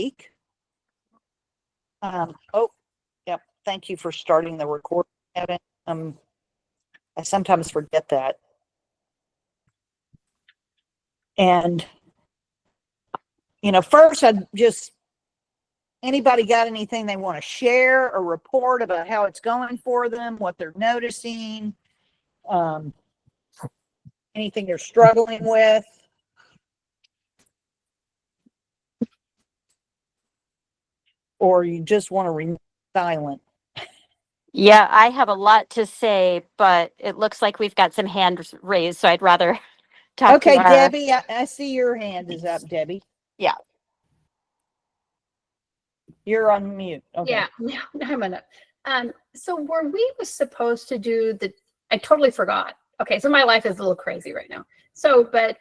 week. Oh, yep. Thank you for starting the recording, Evan. I sometimes forget that. And, first anybody got anything they want to share or report about how it's going for them, what they're noticing, anything they're struggling with? Or you just want to remain silent? Yeah, I have a lot to say, but it looks like we've got some hands raised, so I'd rather talk Okay, to Debbie, I see your hand is up, Debbie. Yeah. You're on mute. Okay. Yeah, now I'm on it. So were we was supposed to do I totally forgot. Okay, so my life is a little crazy right now. So, but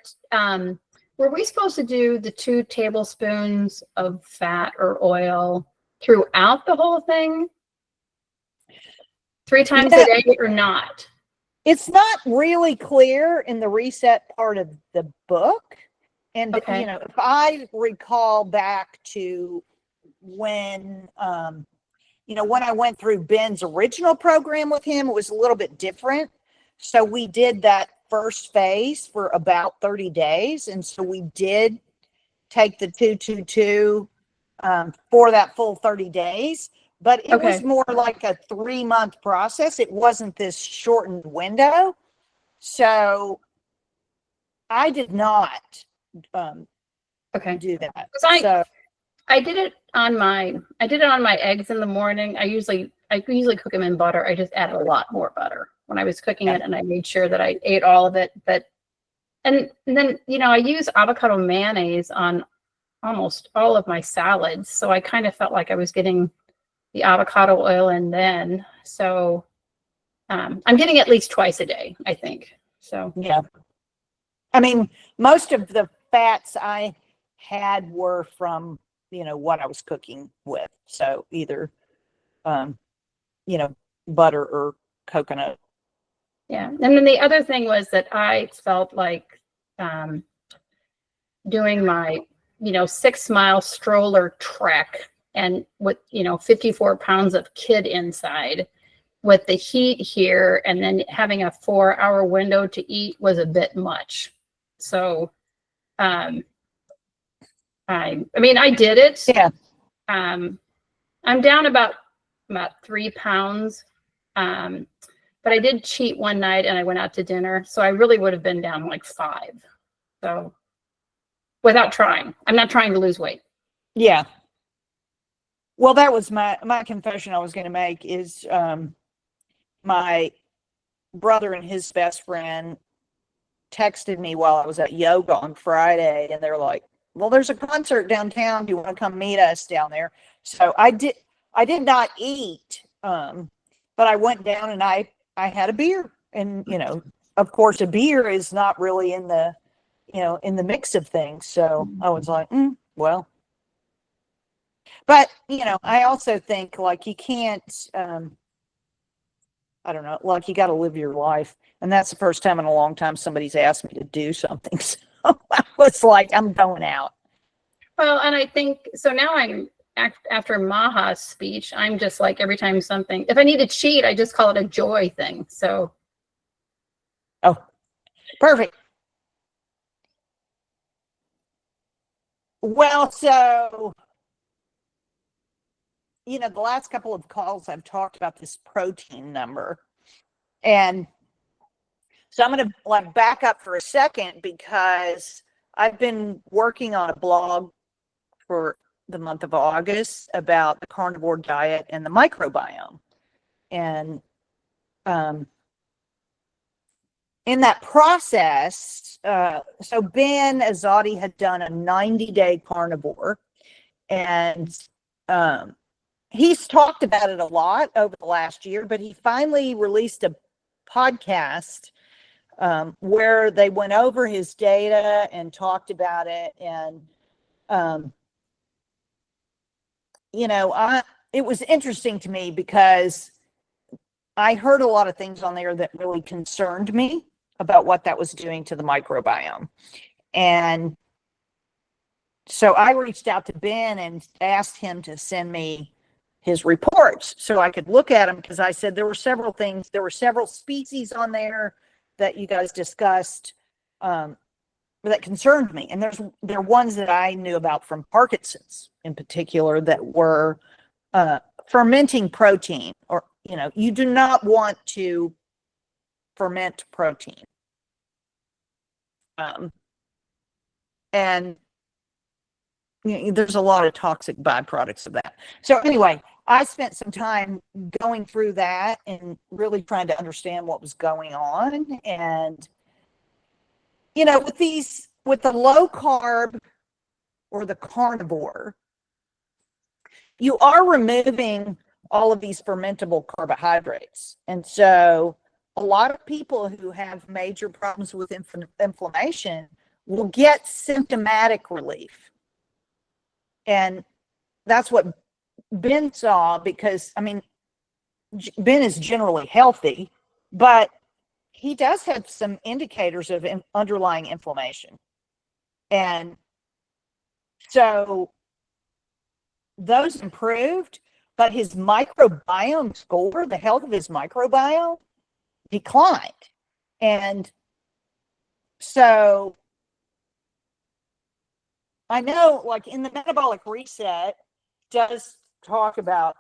were we supposed to do the 2 tablespoons of fat or oil throughout the whole thing? 3 times a day or not? It's not really clear in the reset part of the book. And, okay. If I recall back to when, when I went through Ben's original program with him, it was a little bit different. So we did that first phase for about 30 days. And so we did take the 2-2-2 for that full 30 days. But it was more like a 3-month process. It wasn't this shortened window. So I did not do that. So I did it on my eggs in the morning. I usually cook them in butter. I just added a lot more butter when I was cooking it, and I made sure that I ate all of it. And then I use avocado mayonnaise on almost all of my salads. So I kind of felt like I was getting the avocado oil in then. So I'm getting at least twice a day, I think. So yeah. I mean, most of the fats I had were from what I was cooking with. So either, butter or coconut. Yeah. And then the other thing was that I felt like doing my, 6-mile stroller trek and with, 54 pounds of kid inside with the heat here and then having a 4-hour window to eat was a bit much. So, I did it. Yeah. I'm down about 3 pounds. But I did cheat one night and I went out to dinner. So I really would have been down like 5. So without trying, I'm not trying to lose weight. Yeah. Well, that was my confession I was going to make is, my brother and his best friend texted me while I was at yoga on Friday, and they're like, well, there's a concert downtown. Do you want to come meet us down there? So I did not eat, but I went down and I had a beer, and, of course a beer is not really in the, in the mix of things. So I was like, well, but, I also think like you can't, I don't know, like you got to live your life. And that's the first time in a long time somebody's asked me to do something. So I was like, I'm going out. Well, and I think, so now after Maha's speech, I'm just like, every time if I need to cheat, I just call it a joy thing. So. Oh, perfect. Well, so, the last couple of calls I've talked about this protein number. And so I'm going to back up for a second because I've been working on a blog for the month of August about the carnivore diet and the microbiome. And in that process, so Ben Azadi had done a 90-day carnivore, and he's talked about it a lot over the last year, but he finally released a podcast where they went over his data and talked about it. And, it was interesting to me because I heard a lot of things on there that really concerned me about what that was doing to the microbiome. And so I reached out to Ben and asked him to send me his reports so I could look at them, because I said there were several things, there were several species on there that you guys discussed that concerned me. And there are ones that I knew about from Parkinson's in particular that were fermenting protein, or, you do not want to ferment protein. And there's a lot of toxic byproducts of that. So anyway, I spent some time going through that and really trying to understand what was going on. And, with the low carb or the carnivore, you are removing all of these fermentable carbohydrates. And so a lot of people who have major problems with inflammation will get symptomatic relief. And that's what Ben saw, because, Ben is generally healthy, but he does have some indicators of underlying inflammation. And so those improved, but his microbiome score, the health of his microbiome, declined. And so I know, like, in the metabolic reset does talk about,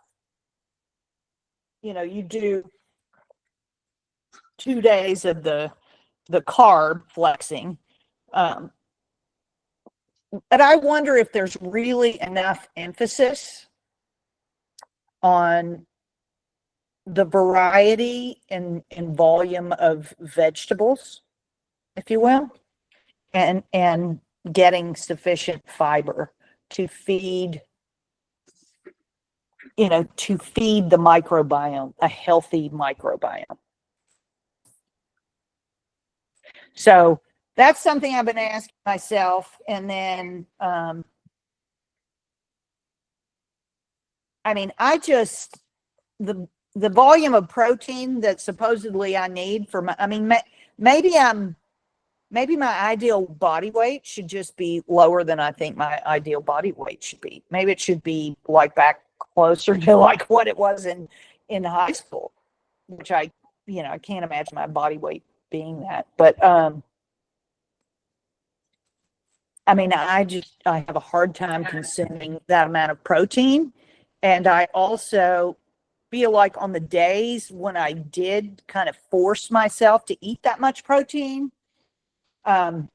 you do 2 days of the carb flexing. But I wonder if there's really enough emphasis on the variety and volume of vegetables, if you will, and getting sufficient fiber to feed the microbiome, a healthy microbiome. So that's something I've been asking myself. And then, the volume of protein that supposedly I need for maybe my ideal body weight should just be lower than I think my ideal body weight should be. Maybe it should be like back closer to like what it was in high school, which I can't imagine my body weight being that. But I have a hard time consuming that amount of protein. And I also feel like on the days when I did kind of force myself to eat that much protein, okay,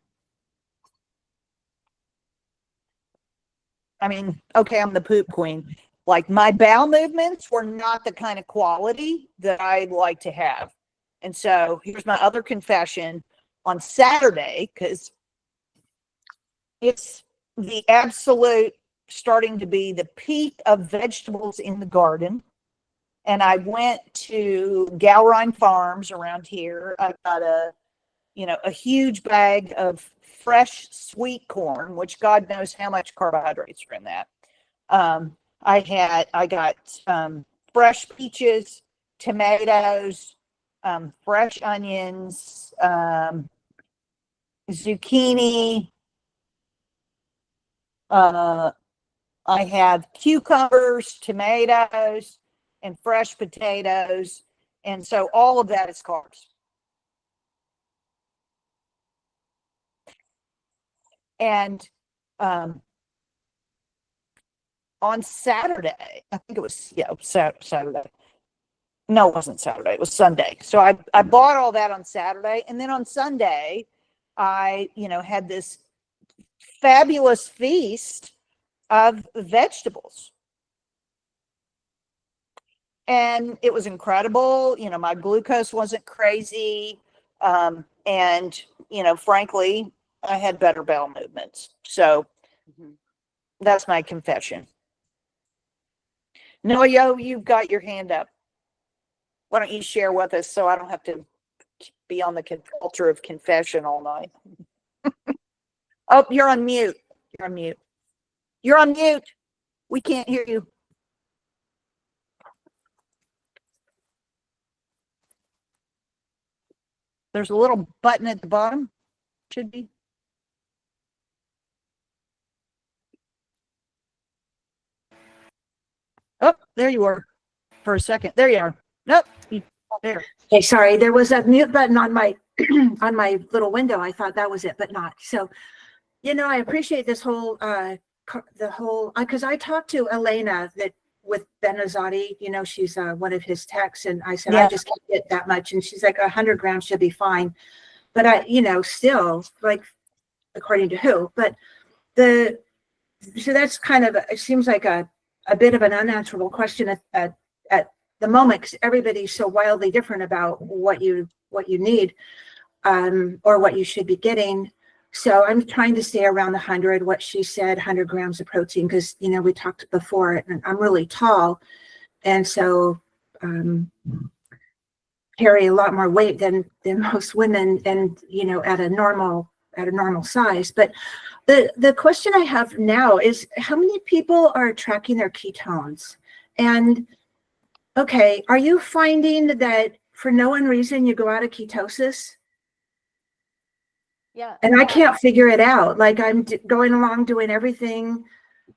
I'm the poop queen. Like, my bowel movements were not the kind of quality that I like to have. And so here's my other confession. On Saturday, because it's the absolute starting to be the peak of vegetables in the garden. And I went to Galrine Farms around here. I got a huge bag of fresh sweet corn, which God knows how much carbohydrates are in that. I got fresh peaches, tomatoes, fresh onions, zucchini. I have cucumbers, tomatoes, and fresh potatoes. And so all of that is carbs. And on Saturday, I think it was, Saturday. No, it wasn't Saturday. It was Sunday. So I bought all that on Saturday. And then on Sunday, I, had this fabulous feast of vegetables. And it was incredible. My glucose wasn't crazy. And, frankly, I had better bowel movements. So that's my confession. Noyo, you've got your hand up. Why don't you share with us so I don't have to be on the culture of confession all night? Oh, you're on mute. You're on mute. You're on mute. We can't hear you. There's a little button at the bottom. Should be. there you are for a second. There you are. Nope. There. Okay, sorry, there was a mute button on my on my little window. I thought that was it, but not. So, I appreciate this whole because I talked to Elena that with Benazati, she's one of his techs, and I said, Yeah. I just can't get that much, and she's like 100 grams should be fine, but I, still like according to who, but so that's kind of it seems like a bit of an unanswerable question at the moment, because everybody's so wildly different about what you need or what you should be getting. So I'm trying to stay around 100, what she said, 100 grams of protein, because we talked before, and I'm really tall, and so carry a lot more weight than most women, and at a normal size. But the question I have now is, how many people are tracking their ketones? And okay, are you finding that for no one reason you go out of ketosis? Yeah. And I can't figure it out. Like I'm going along doing everything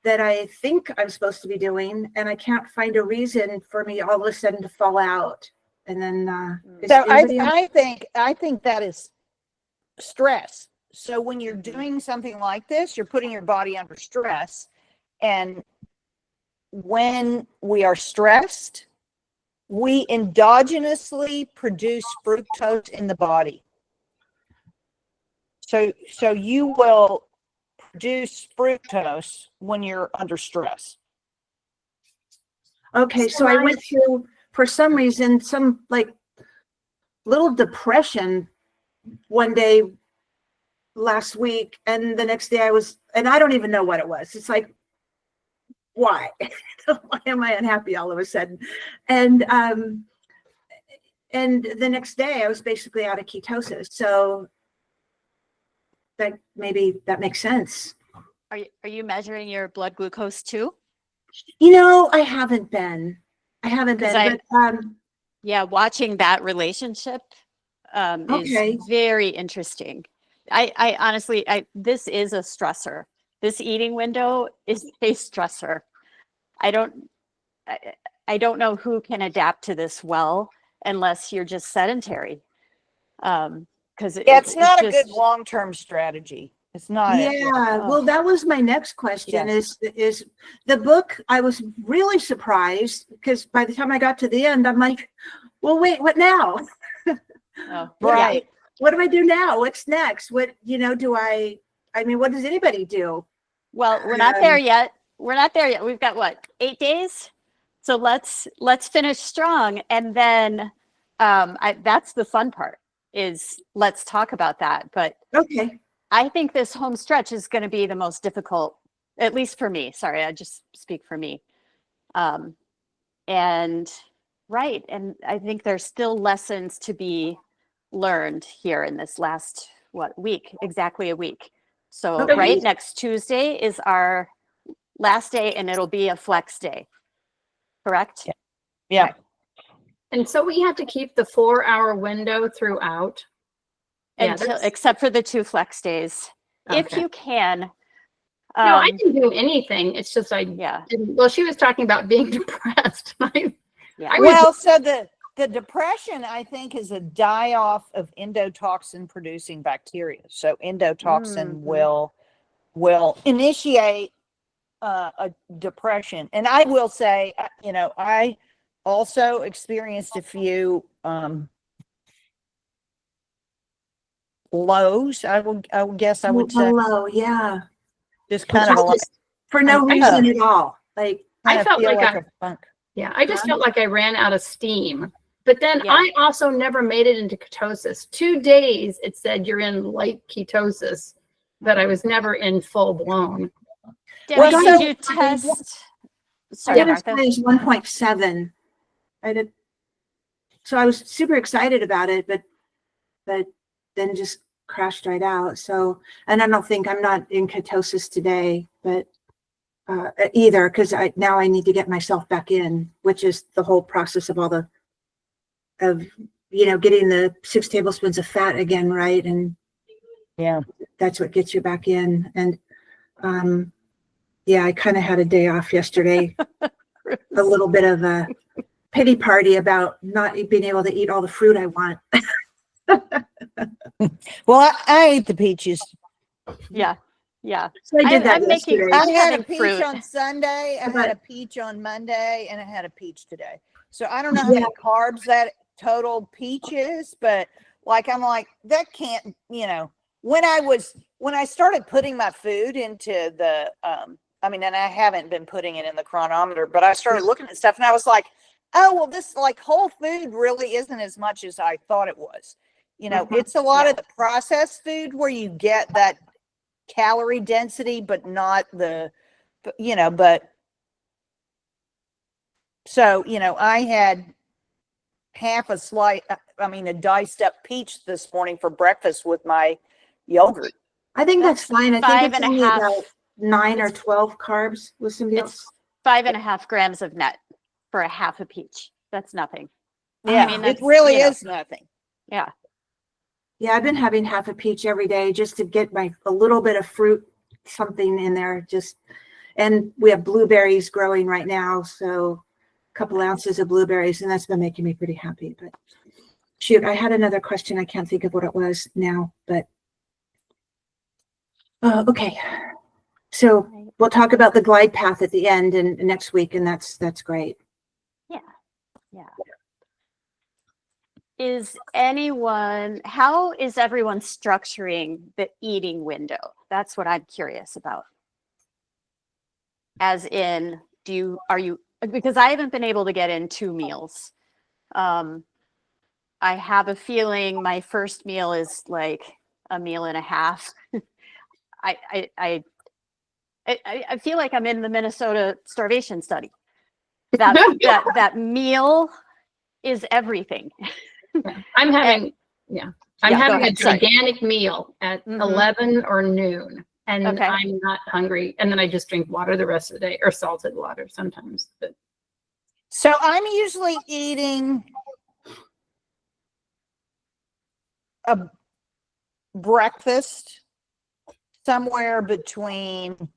that I think I'm supposed to be doing, and I can't find a reason for me all of a sudden to fall out. And then So I think that is stress. So when you're doing something like this, you're putting your body under stress, and when we are stressed, we endogenously produce fructose in the body. So you will produce fructose when you're under stress. Okay, so I went through, for some reason, some like little depression one day last week, and the next day and I don't even know what it was. It's like, why? Why am I unhappy all of a sudden? And the next day I was basically out of ketosis. So maybe that makes sense. Are you measuring your blood glucose too? I haven't been. But yeah, watching that relationship okay. is very interesting. I honestly, this is a stressor. This eating window is a stressor. I don't know who can adapt to this well unless you're just sedentary. Because it's not a good long-term strategy. It's not. Yeah. Well, that was my next question. Is the book? I was really surprised because by the time I got to the end, I'm like, well, wait, what now? Oh, right. Yeah. What do I do now? What's next? What what does anybody do? Well, we're not there yet. We've got what, 8 days? So let's finish strong, and then that's the fun part. Is let's talk about that. But okay, I think this home stretch is going to be the most difficult, at least for me. Sorry, I just speak for me. And I think there's still lessons to be learned here in this last week, exactly a week. So okay. next Tuesday is our last day, and it'll be a flex day, correct? Yeah. Okay. And so we have to keep the 4-hour window throughout. Except for the 2 flex days, if you can. No, I can do anything. It's just well, she was talking about being depressed. So the depression, I think, is a die-off of endotoxin producing bacteria. So endotoxin will initiate a depression. And I will say, I also experienced a few lows. I would guess I would say. Low, yeah. Just kind of for no reason at all. Like I felt like a funk. Yeah, I just felt like I ran out of steam. But then I also never made it into ketosis. 2 days it said you're in light ketosis, but I was never in full blown. Well, did you test? Sorry, Martha. 1.7. I did. So I was super excited about it, but then just crashed right out. So, and I don't think I'm not in ketosis today, but either, because now I need to get myself back in, which is the whole process of getting the 6 tablespoons of fat again, right? And that's what gets you back in. And I kind of had a day off yesterday. a little bit of a pity party about not being able to eat all the fruit I want. Well, I ate the peaches. Yeah. Yeah. So I did that I'm making- yesterday. I had a having peach fruit. on Sunday. I had But- a peach on Monday, and I had a peach today. So I don't know how many carbs that total peach is, but like I'm like that can't. When I started putting my food into the I mean, and I haven't been putting it in the chronometer, but I started looking at stuff, and I was like, oh well, this like whole food really isn't as much as I thought it was. It's a lot of the processed food where you get that calorie density, but not the, but so, I had half a slice, a diced up peach this morning for breakfast with my yogurt. I think that's fine. I think it's only 5.5. about 9 or 12 carbs with somebody else. It's 5.5 grams of net for a half a peach. That's nothing. Yeah, mean, it that's, really is nothing. Yeah. Yeah, I've been having half a peach every day just to get a little bit of fruit, something in there. And we have blueberries growing right now, so a couple ounces of blueberries, and that's been making me pretty happy. But shoot, I had another question. I can't think of what it was now, but okay. So we'll talk about the glide path at the end and next week, and that's great. Yeah. How is everyone structuring the eating window? That's what I'm curious about. As in, because I haven't been able to get in 2 meals. I have a feeling my first meal is like a meal and a half. I feel like I'm in the Minnesota starvation study. That meal is everything. I'm having, I'm Yeah, go having a ahead, sorry. gigantic meal at 11 or noon, and Okay. I'm not hungry. And then I just drink water the rest of the day, or salted water sometimes. But So I'm usually eating a breakfast somewhere between,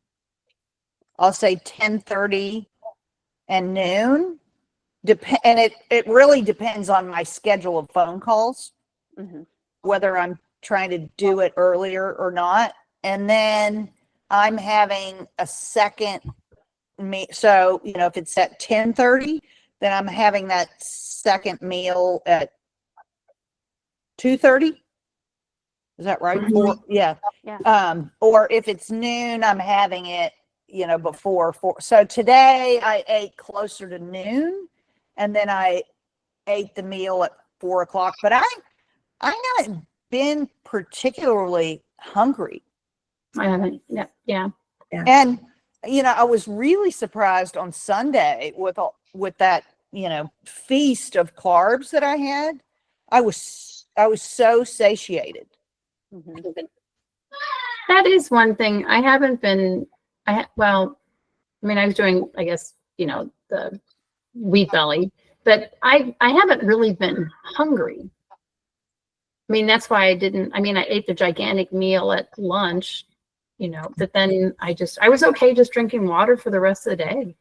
I'll say 10:30 and noon. And it really depends on my schedule of phone calls, whether I'm trying to do it earlier or not. And then I'm having a second meal. So, if it's at 10:30, then I'm having that second meal at 2:30. Is that right? Yeah. Or if it's noon, I'm having it, before 4. So today I ate closer to noon, and then I ate the meal at 4 o'clock. But I haven't been particularly hungry. I haven't. Yeah. And I was really surprised on Sunday with that feast of carbs that I had. I was so satiated. That is one thing. I haven't been, I was doing, I guess, the wheat belly, but I haven't really been hungry. I mean, that's why I ate the gigantic meal at lunch, but then I was okay just drinking water for the rest of the day.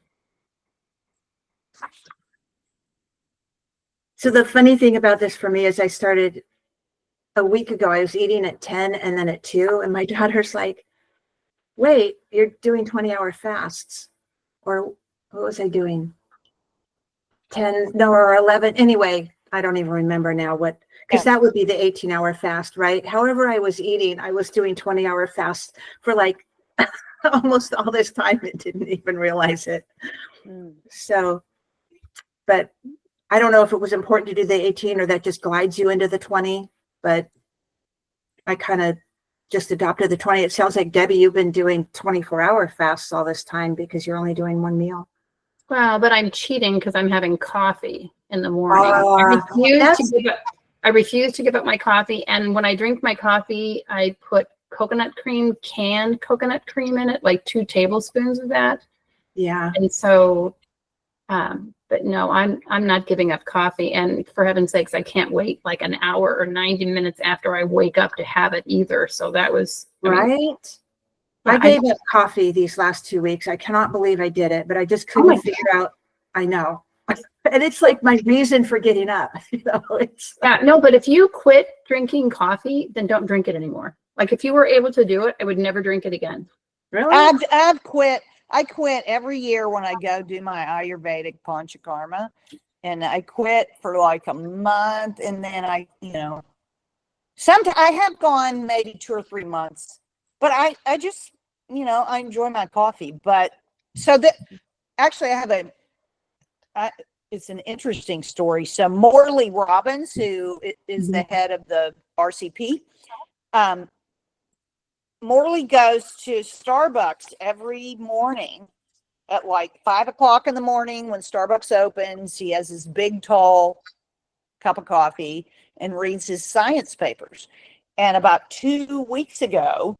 So the funny thing about this for me is I started a week ago. I was eating at 10 and then at 2, and my daughter's like, wait, you're doing 20-hour fasts. Or what was I doing? 10, no, or 11. Anyway, I don't even remember now because that would be the 18-hour fast, right? However I was eating, I was doing 20-hour fasts for like almost all this time and didn't even realize it. So, but I don't know if it was important to do the 18 or that just glides you into the 20, but I kind of just adopted the 20. It sounds like, Debbie, you've been doing 24-hour fasts all this time because you're only doing 1 meal. Well, but I'm cheating because I'm having coffee in the morning. I refuse to give up my coffee. And when I drink my coffee, I put canned coconut cream in it, like 2 tablespoons of that. Yeah. And so, but no, I'm not giving up coffee. And for heaven's sakes, I can't wait like an hour or 90 minutes after I wake up to have it either. So that was right. I gave up coffee these last 2 weeks. I cannot believe I did it, but I just couldn't figure out I know. And it's like my reason for getting up. You know, it's Yeah, no, but if you quit drinking coffee, then don't drink it anymore. Like if you were able to do it, I would never drink it again. really. I've quit. I quit every year when I go do my Ayurvedic Panchakarma, and I quit for like a month, and then I, sometimes I have gone maybe 2 or 3 months, but I just, I enjoy my coffee. But so that actually it's an interesting story. So Morley Robbins, who is the head of the RCP, Morley goes to Starbucks every morning at like 5 o'clock in the morning when Starbucks opens. He has his big, tall cup of coffee and reads his science papers. And about 2 weeks ago,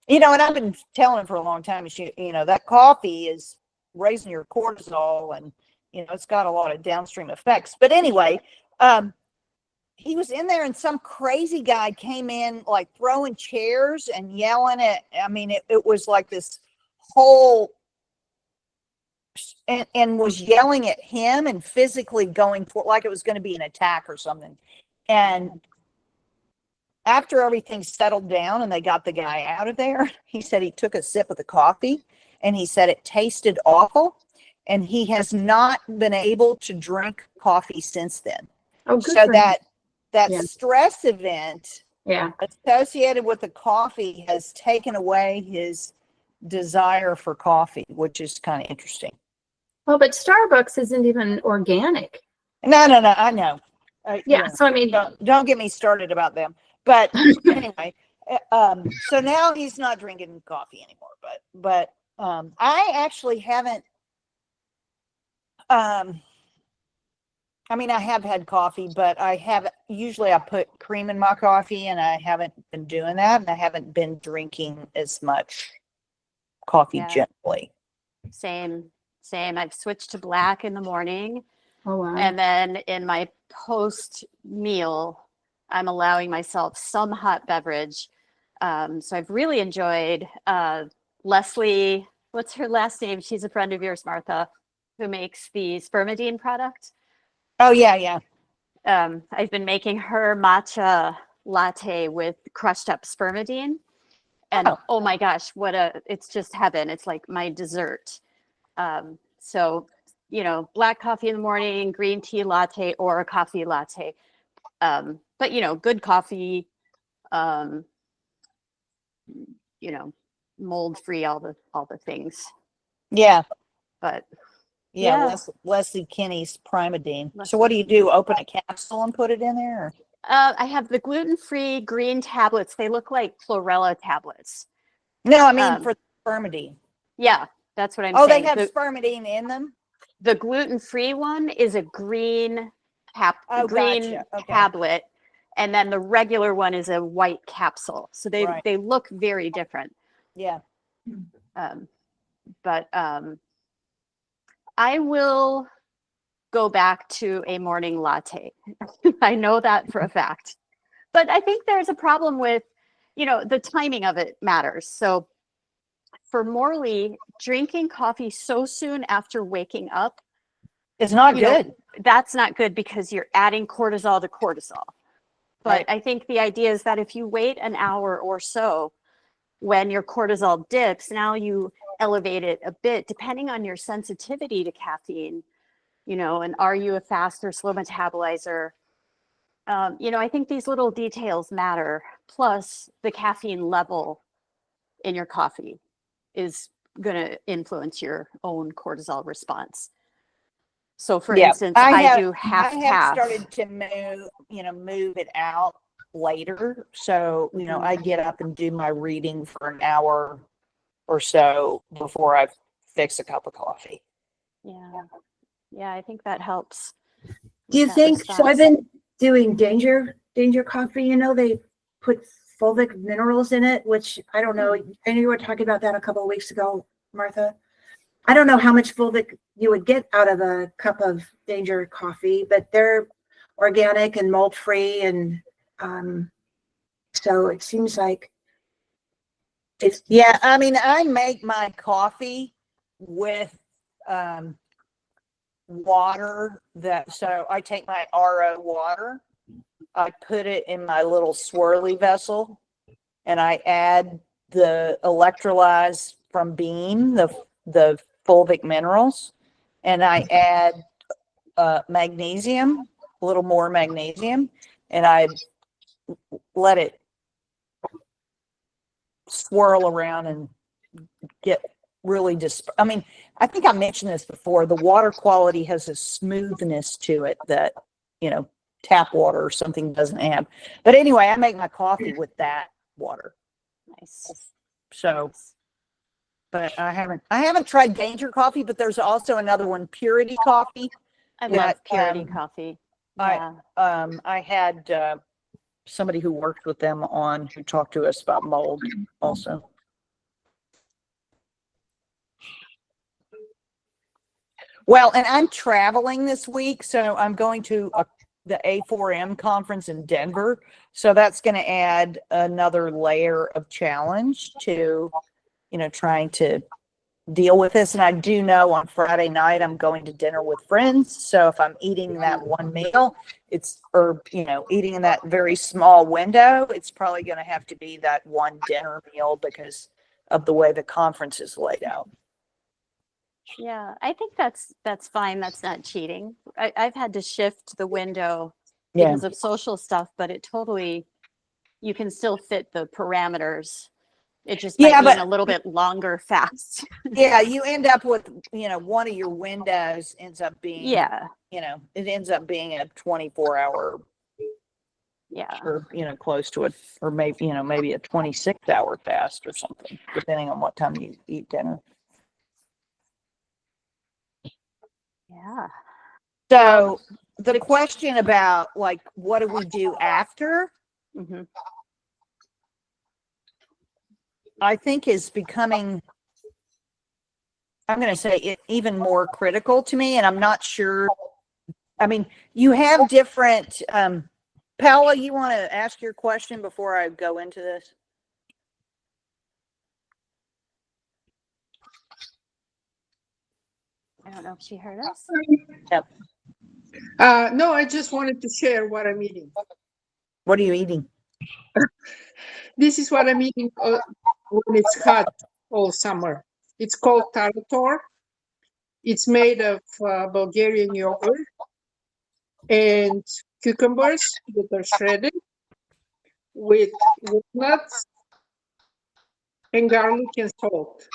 and I've been telling him for a long time, that coffee is raising your cortisol and, it's got a lot of downstream effects. But anyway, he was in there and some crazy guy came in like throwing chairs and yelling at, it was like this whole, and was yelling at him and physically going for like it was going to be an attack or something. And after everything settled down and they got the guy out of there, he said he took a sip of the coffee and he said it tasted awful. And he has not been able to drink coffee since then. Oh, good So for that Yeah. stress event Yeah. associated with the coffee has taken away his desire for coffee, which is kind of interesting. Well, but Starbucks isn't even organic. No, I know. Yeah. So I mean, don't get me started about them. But anyway, so now he's not drinking coffee anymore. But I actually haven't. I have had coffee, but usually I put cream in my coffee, and I haven't been doing that, and I haven't been drinking as much coffee generally. Same. I've switched to black in the morning. oh wow. And then in my post meal, I'm allowing myself some hot beverage. So I've really enjoyed Leslie. What's her last name? She's a friend of yours, Martha, who makes the spermidine product. Oh yeah. I've been making her matcha latte with crushed up spermidine. And oh my gosh, it's just heaven. It's like my dessert. So, black coffee in the morning, green tea latte or a coffee latte. But good coffee, mold free, all the things. Yeah. But Yeah. Leslie Kinney's Primadine. So what do you do? Open a capsule and put it in there? Or? I have the gluten-free green tablets. They look like chlorella tablets. No, for spermidine. Yeah, that's what I'm saying. saying. They have spermidine in them? The gluten-free one is a green Gotcha. Okay. tablet, and then the regular one is a white capsule. So they look very different. Yeah. But I will go back to a morning latte. I know that for a fact. But I think there's a problem with, the timing of it matters. So for Morley, drinking coffee so soon after waking up is not good. That's not good because you're adding cortisol to cortisol. But I think the idea is that if you wait an hour or so when your cortisol dips, now you elevate it a bit, depending on your sensitivity to caffeine, and are you a fast or slow metabolizer? I think these little details matter. Plus, the caffeine level in your coffee is going to influence your own cortisol response. So, for instance, I do half. I have started to move it out later. So, I get up and do my reading for an hour or so before I fix a cup of coffee. Yeah, I think that helps. Do you think so? I've been doing danger coffee. They put fulvic minerals in it, which I don't know. I know you were talking about that a couple of weeks ago, Martha. I don't know how much fulvic you would get out of a cup of danger coffee, but they're organic and mold free, and so it seems like it's. Yeah, I make my coffee with water so I take my RO water, I put it in my little swirly vessel, and I add the electrolytes from bean, the fulvic minerals, and I add magnesium, a little more magnesium, and I let it swirl around and get really I mean, I think I mentioned this before. The water quality has a smoothness to it that, tap water or something doesn't have. But anyway, I make my coffee with that water. Nice. So, but I haven't tried Danger Coffee, but there's also another one, Purity Coffee. I love that, Purity coffee. Yeah. I had somebody who worked with them who talked to us about mold also. Well, and I'm traveling this week, so I'm going to the A4M conference in Denver. So that's going to add another layer of challenge to, trying to deal with this. And I do know on Friday night, I'm going to dinner with friends. So if I'm eating that one meal, eating in that very small window, it's probably going to have to be that one dinner meal because of the way the conference is laid out. Yeah, I think that's fine. That's not cheating. I've had to shift the window because of social stuff, but you can still fit the parameters. It just might be in a little bit longer fast. Yeah, you end up with, one of your windows ends up being, it ends up being a 24-hour, or, close to it, or maybe a 26-hour fast or something, depending on what time you eat dinner. Yeah. So the question about what do we do after, I think is becoming, I'm going to say even more critical to me. And I'm not sure. I mean, you have different, Paula, you want to ask your question before I go into this? I don't know if she heard us. Yep. No, I just wanted to share what I'm eating. What are you eating? This is what I'm eating when it's hot all summer. It's called tarator. It's made of Bulgarian yogurt and cucumbers that are shredded with walnuts and garlic and salt.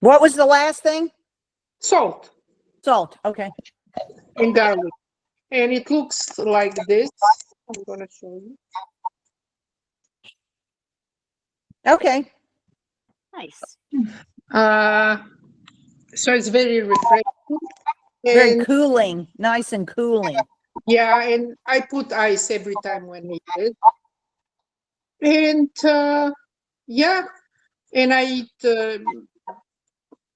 What was the last thing? Salt. Salt. Okay. And garlic. And it looks like this. I'm going to show you. Okay. Nice. So it's very refreshing. Very cooling. Nice and cooling. Yeah, and I put ice every time when needed. And and I eat,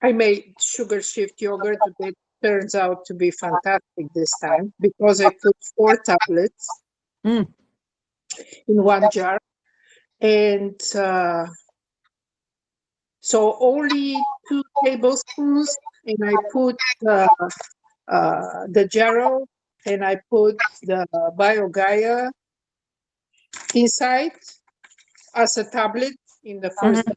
I made sugar shift yogurt that turns out to be fantastic this time because I put 4 tablets in one jar. And so only 2 tablespoons, and I put the jarrow, and I put the BioGaia inside as a tablet in the first time.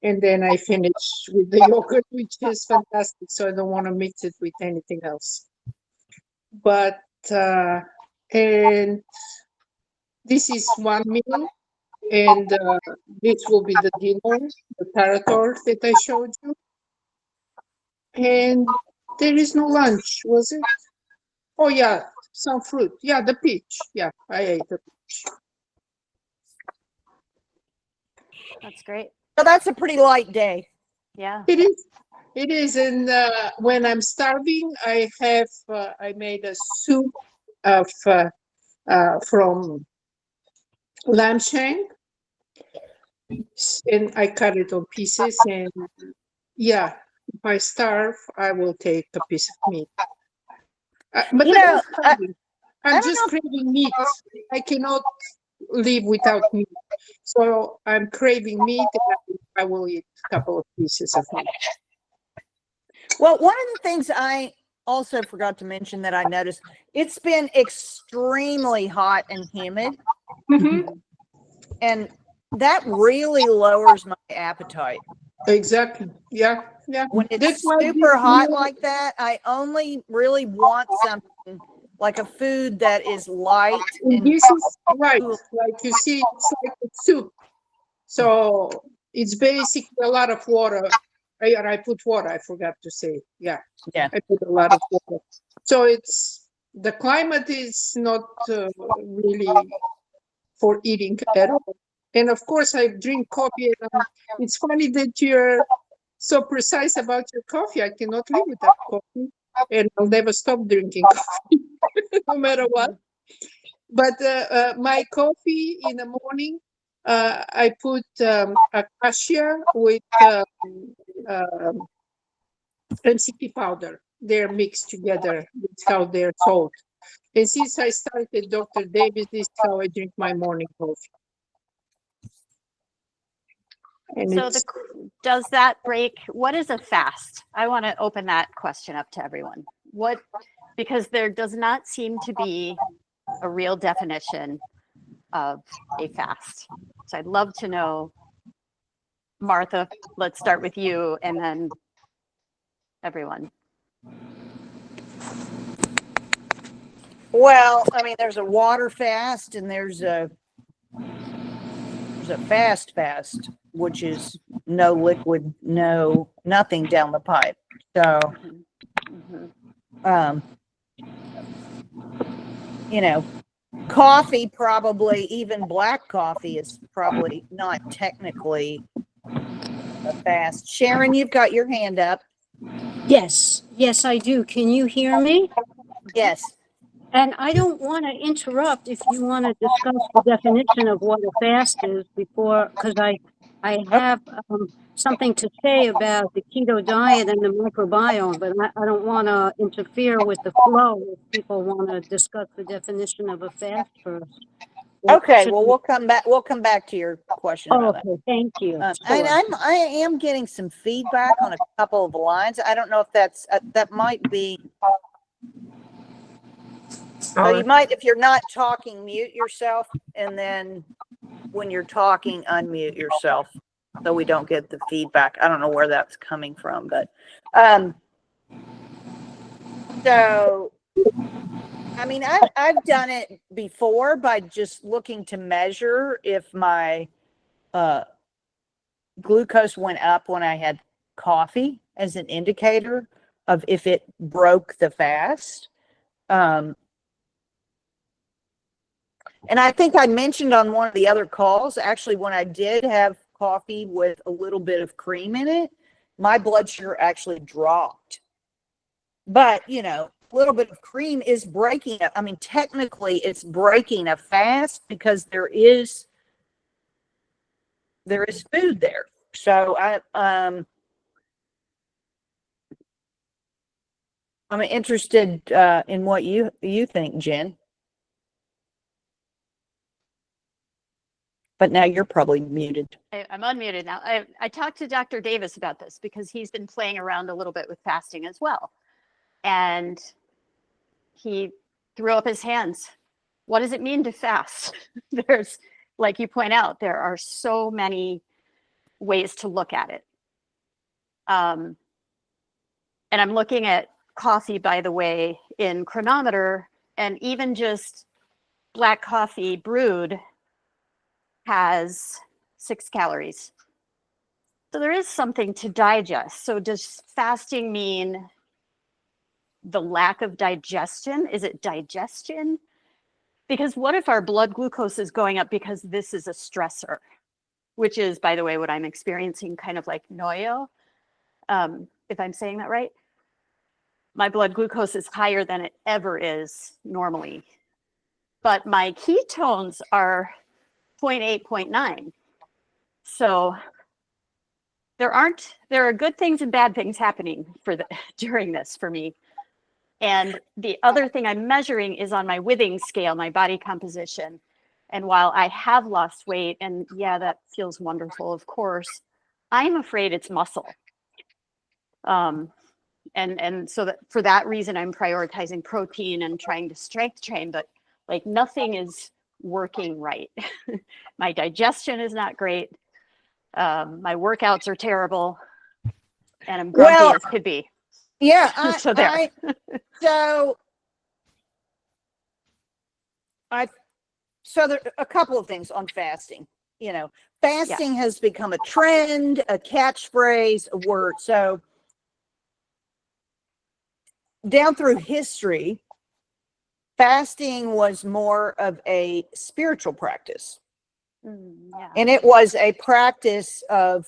And then I finish with the yogurt, which is fantastic. So I don't want to mix it with anything else. But, and this is one meal. And this will be the dinner, the tarator that I showed you. And there is no lunch, was it? Oh, yeah, some fruit. Yeah, the peach. Yeah, I ate the peach. That's great. So that's a pretty light day. Yeah. It is. It is. And when I'm starving, I made a soup of from lamb shank. And I cut it on pieces. And yeah, if I starve, I will take a piece of meat. But I'm just craving meat. I cannot live without meat. So I'm craving meat, and I will eat a couple of pieces of meat. Well, one of the things I also forgot to mention that I noticed it's been extremely hot and humid, Mhm. and that really lowers my appetite. Exactly. Yeah. Yeah. When That's it's why super hot like that, I only really want something like a food that is light and this is right. cool. Like you see, it's like a soup. So it's basically a lot of water. I put water, I forgot to say. Yeah. Yeah. I put a lot of water. So it's the climate is not really for eating at all. And of course, I drink coffee. And it's funny that you're so precise about your coffee. I cannot live without coffee, and I'll never stop drinking coffee, no matter what. But my coffee in the morning, I put acacia with MCT powder. They're mixed together. That's how they're sold. And since I started Dr. Davis, this is how I drink my morning coffee. And So it's does that break? What is a fast? I want to open that question up to everyone. Because there does not seem to be a real definition of a fast. So I'd love to know, Martha, let's start with you and then everyone. Well, I mean, there's a water fast and there's a fast, which is no liquid, nothing down the pipe. So, Mhm. you know, coffee probably, even black coffee is probably not technically a fast. Sharon, you've got your hand up. Yes, yes, I do. Can you hear me? Yes. And I don't want to interrupt if you want to discuss the definition of what a fast is before, because I have something to say about the keto diet and the microbiome, but I don't want to interfere with the flow if people want to discuss the definition of a fast first. Or Okay. should Well, we- we'll come back. We'll come back to your question Oh, about that. okay, thank you. And Sure. I am getting some feedback on a couple of the lines. I don't know if that's that might be. So you might, if you're not talking, mute yourself, and then when you're talking, unmute yourself, so we don't get the feedback. I don't know where that's coming from, but so I mean, I've done it before by just looking to measure if my glucose went up when I had coffee as an indicator of if it broke the fast. And I think I mentioned on one of the other calls, actually, when I did have coffee with a little bit of cream in it, my blood sugar actually dropped. But, you know, a little bit of cream is breaking it. I mean, technically, it's breaking a fast because there is food there. So I'm interested in what you think, Jen. But now you're probably muted. I'm unmuted now. I talked to Dr. Davis about this because he's been playing around a little bit with fasting as well. And he threw up his hands. What does it mean to fast? There's, like you point out, there are so many ways to look at it. And I'm looking at coffee, by the way, in Chronometer, and even just black coffee brewed has 6 calories. So there is something to digest. So does fasting mean the lack of digestion? Is it digestion? Because what if our blood glucose is going up because this is a stressor, which is, by the way, what I'm experiencing, kind of like Noyo, if I'm saying that right. My blood glucose is higher than it ever is normally, but my ketones are 0.8, 0.9. So there are good things and bad things happening during this for me. And the other thing I'm measuring is on my Withings scale, my body composition. And while I have lost weight, and yeah, that feels wonderful, of course, I'm afraid it's muscle. And so that for that reason, I'm prioritizing protein and trying to strength train, but like nothing is working right. My digestion is not great. My workouts are terrible, and I'm grumpy Well, as could be. yeah, So there. So there are a couple of things on fasting. You know, fasting has become a trend, a catchphrase, a word. So down through history, fasting was more of a spiritual practice. Yeah. And it was a practice of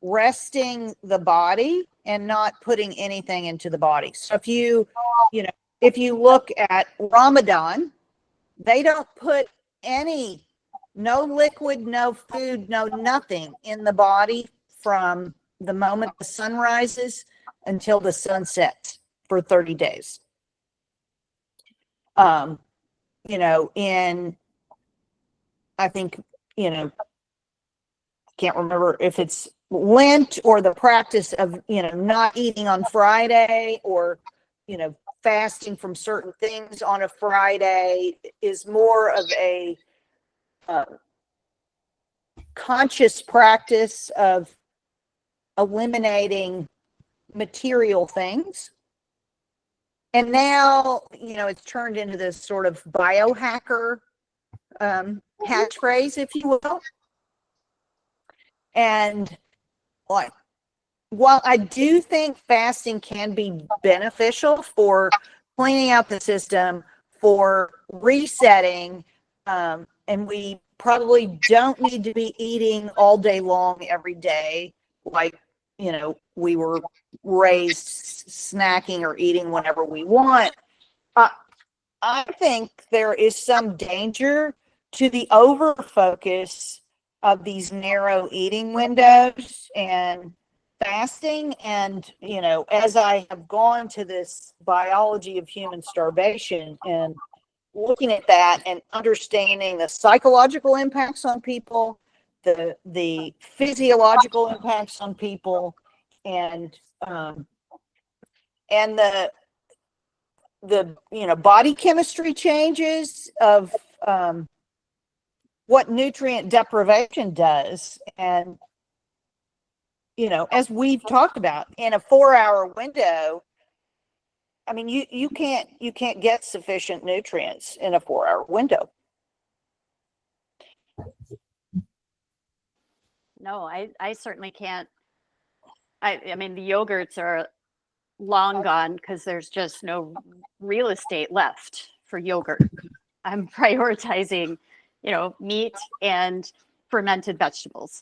resting the body and not putting anything into the body. So if you look at Ramadan, they don't put no liquid, no food, no nothing in the body from the moment the sun rises until the sun sets for 30 days. I think, can't remember if it's Lent or the practice of, not eating on Friday or, fasting from certain things on a Friday is more of a conscious practice of eliminating material things. And now, it's turned into this sort of biohacker catchphrase, if you will. And while I do think fasting can be beneficial for cleaning out the system, for resetting, and we probably don't need to be eating all day long every day, like, we were raised snacking or eating whenever we want. I think there is some danger to the over focus of these narrow eating windows and fasting. And, as I have gone to this biology of human starvation and looking at that and understanding the psychological impacts on people, the physiological impacts on people, and the body chemistry changes of what nutrient deprivation does. And as we've talked about, in a 4-hour window, I mean, you can't get sufficient nutrients in a 4-hour window. No, I certainly can't. I mean, the yogurts are long gone because there's just no real estate left for yogurt. I'm prioritizing, meat and fermented vegetables,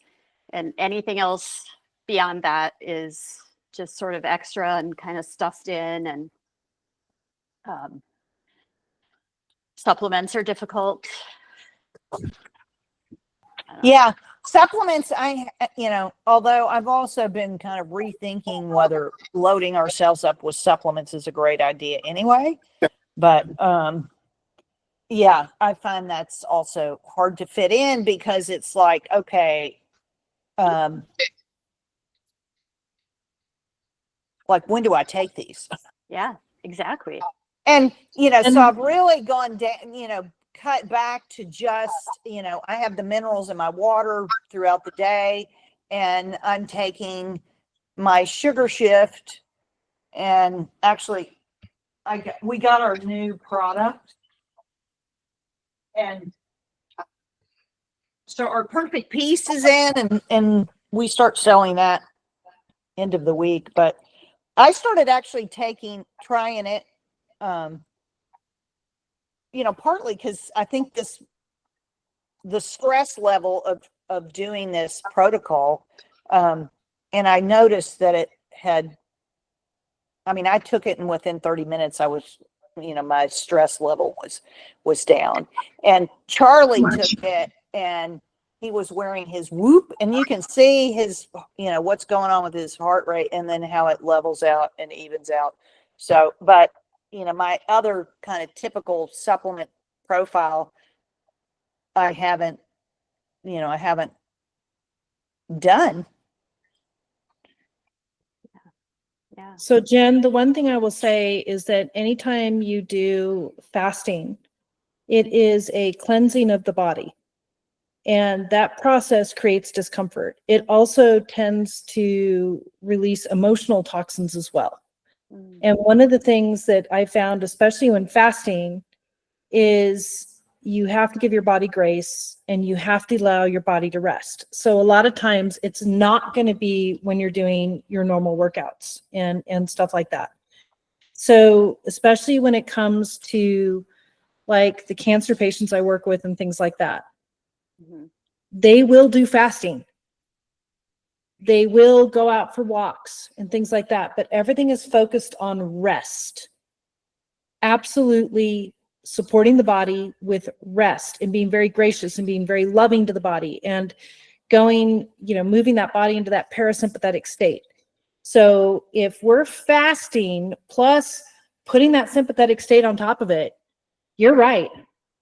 and anything else beyond that is just sort of extra and kind of stuffed in. And supplements are difficult. Yeah, supplements, although I've also been kind of rethinking whether loading ourselves up with supplements is a great idea anyway. But yeah, I find that's also hard to fit in because it's like, okay, like, when do I take these? Yeah, exactly. And, so I've really gone down, cut back to just, I have the minerals in my water throughout the day, and I'm taking my sugar shift. And actually, we got our new product, and so our perfect piece is in, and we start selling that end of the week. But I started actually trying it, partly because I think the stress level of doing this protocol, and I noticed that it had, I took it, and within 30 minutes I was, my stress level was down. And Charlie took it, and he was wearing his Whoop, and you can see his, what's going on with his heart rate, and then how it levels out and evens out. So, but my other kind of typical supplement profile, I haven't done. Yeah. So Jen, the one thing I will say is that anytime you do fasting, it is a cleansing of the body. And that process creates discomfort. It also tends to release emotional toxins as well. Mm. And one of the things that I found, especially when fasting, is you have to give your body grace and you have to allow your body to rest. So a lot of times it's not going to be when you're doing your normal workouts and stuff like that. So especially when it comes to like the cancer patients I work with and things like that, Mhm. they will do fasting. They will go out for walks and things like that, but everything is focused on rest. Absolutely supporting the body with rest and being very gracious and being very loving to the body and going, moving that body into that parasympathetic state. So if we're fasting plus putting that sympathetic state on top of it, you're right.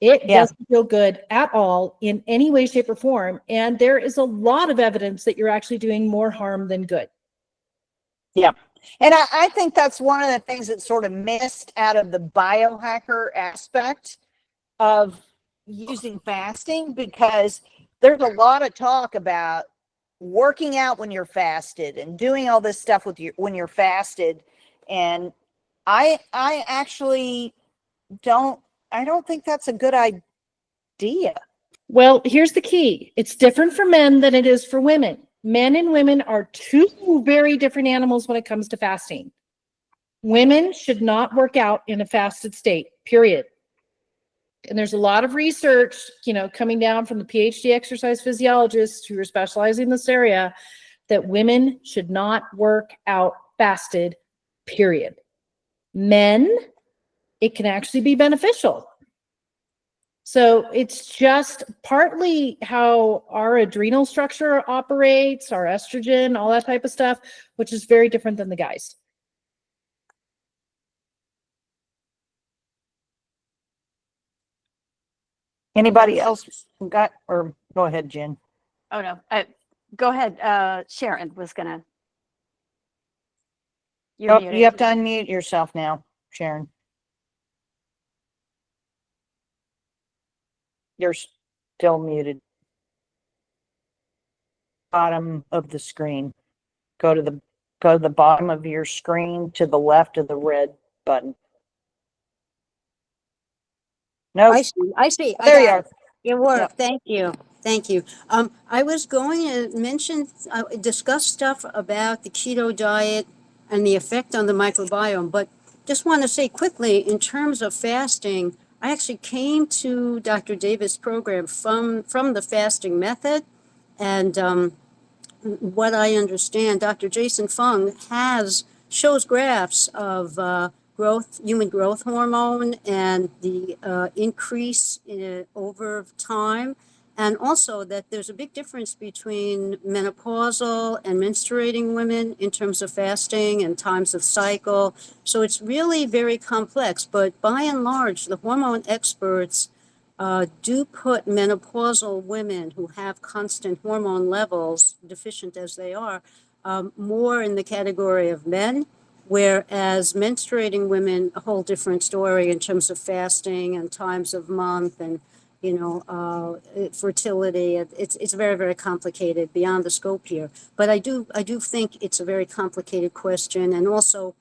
It Yeah. doesn't feel good at all in any way, shape, or form. And there is a lot of evidence that you're actually doing more harm than good. Yeah. And I think that's one of the things that's sort of missed out of the biohacker aspect of using fasting, because there's a lot of talk about working out when you're fasted and doing all this stuff with you when you're fasted. And I actually don't think that's a good idea. Well, here's the key. It's different for men than it is for women. Men and women are two very different animals when it comes to fasting. Women should not work out in a fasted state, period. And there's a lot of research, coming down from the PhD exercise physiologists who are specializing in this area, that women should not work out fasted, period. Men, it can actually be beneficial. So it's just partly how our adrenal structure operates, our estrogen, all that type of stuff, which is very different than the guys. Anybody else got, or go ahead, Jen. Oh, no. Go ahead. Sharon was going to. You have to unmute yourself now, Sharon. You're still muted. Bottom of the screen. Go to the bottom of your screen to the left of the red button. No, I see. I there you got are. it. It worked. Yep. Thank you. Thank you. I was going to mention, discuss stuff about the keto diet and the effect on the microbiome, but just want to say quickly, in terms of fasting, I actually came to Dr. Davis' program from the fasting method. And what I understand, Dr. Jason Fung shows graphs of human growth hormone and the increase over time. And also that there's a big difference between menopausal and menstruating women in terms of fasting and times of cycle. So it's really very complex, but by and large, the hormone experts do put menopausal women who have constant hormone levels, deficient as they are, more in the category of men, whereas menstruating women, a whole different story in terms of fasting and times of month and fertility. It's very, very complicated beyond the scope here. But I do think it's a very complicated question. And also,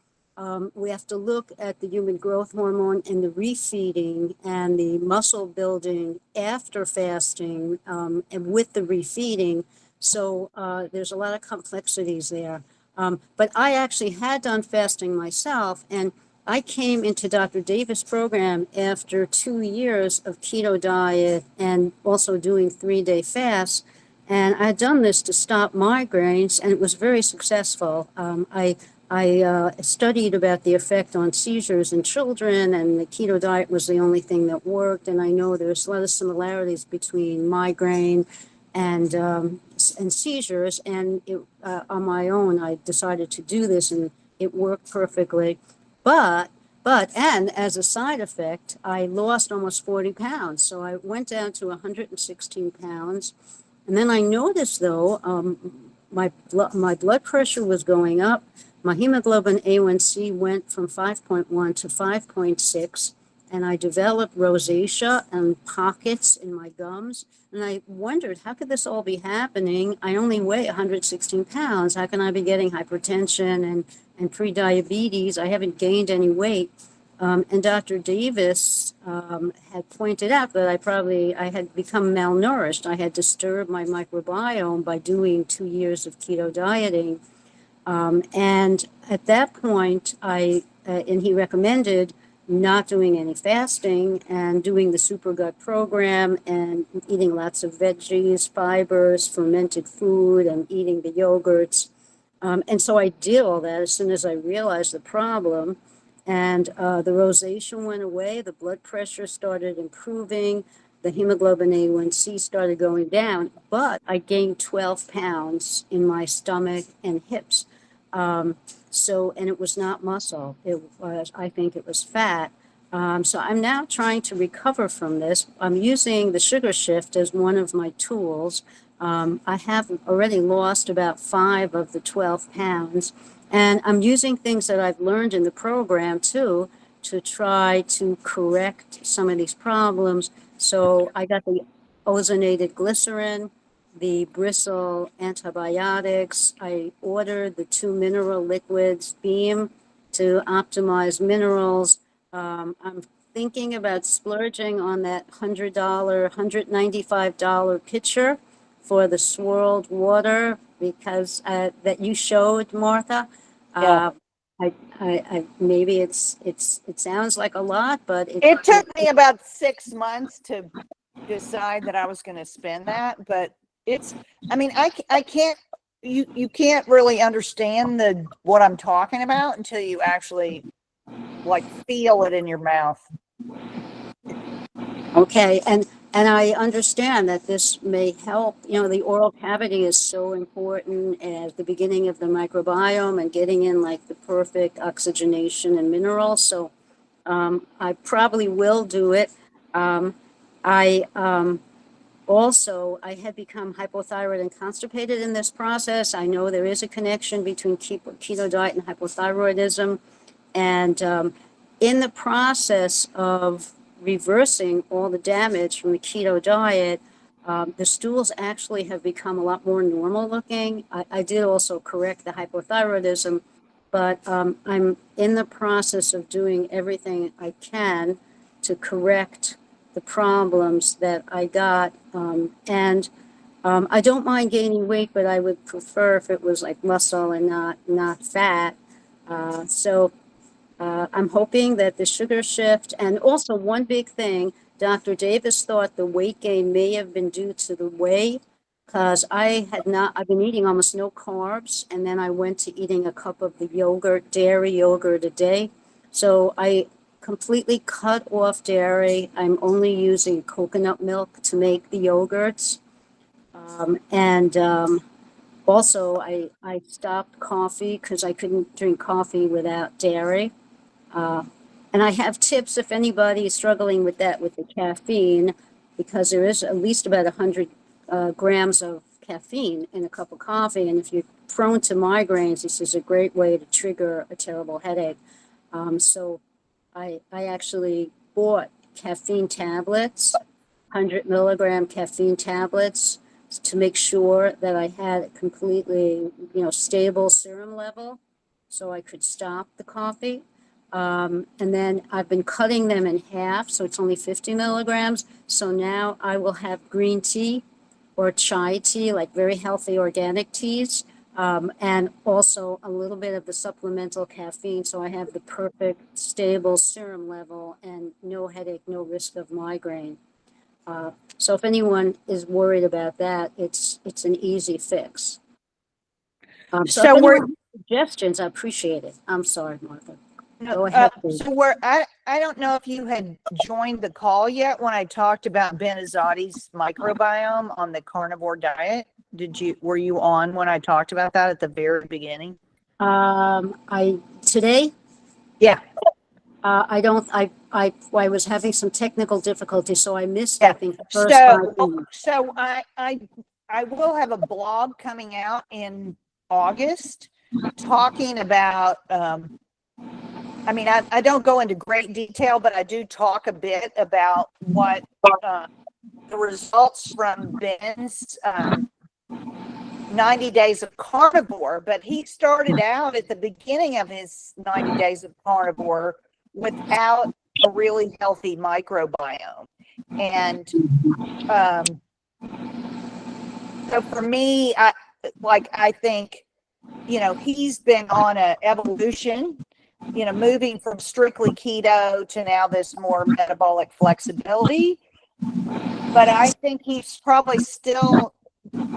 we have to look at the human growth hormone and the refeeding and the muscle building after fasting and with the refeeding. So there's a lot of complexities there. But I actually had done fasting myself, and I came into Dr. Davis' program after 2 years of keto diet and also doing 3-day fasts. And I had done this to stop migraines, and it was very successful. I studied about the effect on seizures in children, and the keto diet was the only thing that worked. And I know there's a lot of similarities between migraine and seizures. And on my own, I decided to do this, and it worked perfectly. But as a side effect, I lost almost 40 pounds. So I went down to 116 pounds. And then I noticed, though, my blood pressure was going up. my hemoglobin A1C went from 5.1 to 5.6, and I developed rosacea and pockets in my gums. And I wondered, how could this all be happening? I only weigh 116 pounds. How can I be getting hypertension and pre-diabetes? I haven't gained any weight. And Dr. Davis had pointed out that I had become malnourished. I had disturbed my microbiome by doing 2 years of keto dieting. And at that point, and he recommended not doing any fasting and doing the super gut program and eating lots of veggies, fibers, fermented food, and eating the yogurts. And so I did all that as soon as I realized the problem. And the rosacea went away, the blood pressure started improving, the hemoglobin A1C started going down, but I gained 12 pounds in my stomach and hips. And it was not muscle. I think it was fat. So I'm now trying to recover from this. I'm using the sugar shift as one of my tools. I have already lost about 5 of the 12 pounds. And I'm using things that I've learned in the program too, to try to correct some of these problems. So I got the ozonated glycerin, the bristle antibiotics. I ordered the 2 mineral liquids, Beam, to optimize minerals. I'm thinking about splurging on that $100, $195 pitcher for the swirled water because that you showed, Martha. Yeah. Maybe it sounds like a lot, but It took me about 6 months to decide that I was going to spend that, but I can't, you can't really understand what I'm talking about until you actually like feel it in your mouth. Okay, and I understand that this may help. The oral cavity is so important at the beginning of the microbiome and getting in like the perfect oxygenation and minerals. So I probably will do it. Also, I had become hypothyroid and constipated in this process. I know there is a connection between keto diet and hypothyroidism. And in the process of reversing all the damage from the keto diet, the stools actually have become a lot more normal looking. I did also correct the hypothyroidism, but I'm in the process of doing everything I can to correct the problems that I got. I don't mind gaining weight, but I would prefer if it was like muscle and not fat. I'm hoping that the sugar shift, and also one big thing, Dr. Davis thought the weight gain may have been due to the whey, because I've been eating almost no carbs, and then I went to eating a cup of the yogurt, dairy yogurt a day. So I completely cut off dairy. I'm only using coconut milk to make the yogurts. Also, I stopped coffee because I couldn't drink coffee without dairy. And I have tips if anybody is struggling with that, with the caffeine, because there is at least about 100 grams of caffeine in a cup of coffee. And if you're prone to migraines, this is a great way to trigger a terrible headache. So I actually bought caffeine tablets, 100 milligram caffeine tablets, to make sure that I had a completely, stable serum level so I could stop the coffee. And then I've been cutting them in half, so it's only 50 milligrams. So now I will have green tea or chai tea, like very healthy organic teas, and also a little bit of the supplemental caffeine. So I have the perfect stable serum level and no headache, no risk of migraine. So if anyone is worried about that, it's an easy fix. So if anyone has suggestions, I appreciate it. I'm sorry, Martha. Go ahead, please. I don't know if you had joined the call yet when I talked about Benazati's microbiome on the carnivore diet. Were you on when I talked about that at the very beginning? Today? Yeah. I was having some technical difficulties, so I missed, I think, the first 5 minutes. So I will have a blog coming out in August talking about, I mean, I don't go into great detail, but I do talk a bit about what the results from Ben's 90 days of carnivore, but he started out at the beginning of his 90 days of carnivore without a really healthy microbiome. And so for me, I think, you know, he's been on an evolution, you know, moving from strictly keto to now this more metabolic flexibility. But I think he's probably still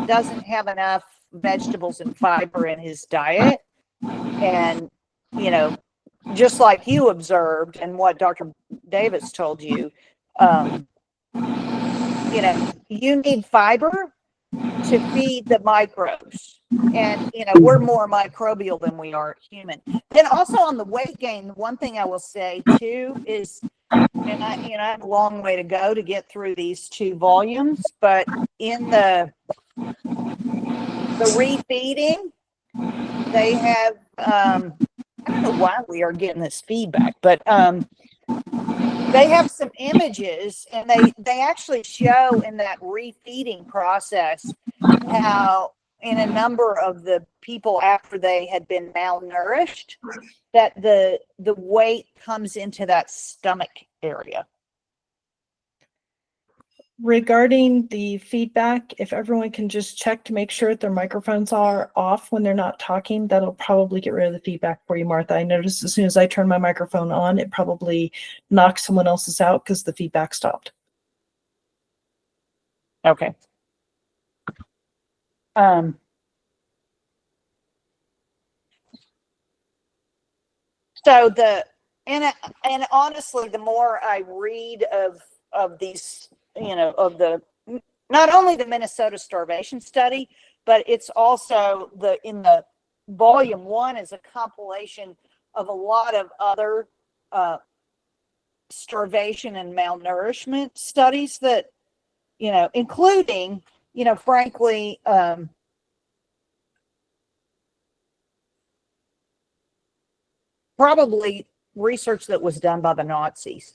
doesn't have enough vegetables and fiber in his diet. And, you know, just like you observed and what Dr. Davis told you, you know, you need fiber to feed the microbes. And, you know, we're more microbial than we are human. Then also on the weight gain, one thing I will say too is, and I have a long way to go to get through these 2 volumes, but in the refeeding, they have, I don't know why we are getting this feedback, but they have some images, and they actually show in that refeeding process how in a number of the people after they had been malnourished, that the weight comes into that stomach area. Regarding the feedback, if everyone can just check to make sure that their microphones are off when they're not talking, that'll probably get rid of the feedback for you, Martha. I noticed as soon as I turn my microphone on, it probably knocks someone else's out because the feedback stopped. Okay. So and honestly, the more I read of these, you know, of the, not only the Minnesota starvation study, but it's also in the volume 1 is a compilation of a lot of other starvation and malnourishment studies that, you know, including, you know, frankly, probably research that was done by the Nazis.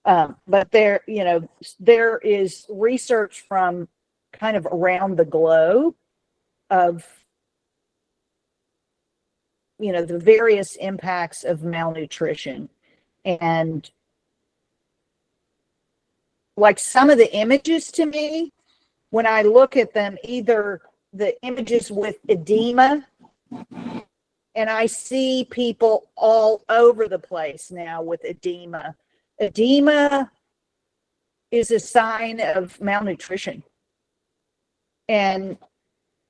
But there, you know, there is research from kind of around the globe of, you know, the various impacts of malnutrition. And like some of the images to me, when I look at them, either the images with edema, and I see people all over the place now with edema. Edema is a sign of malnutrition. And,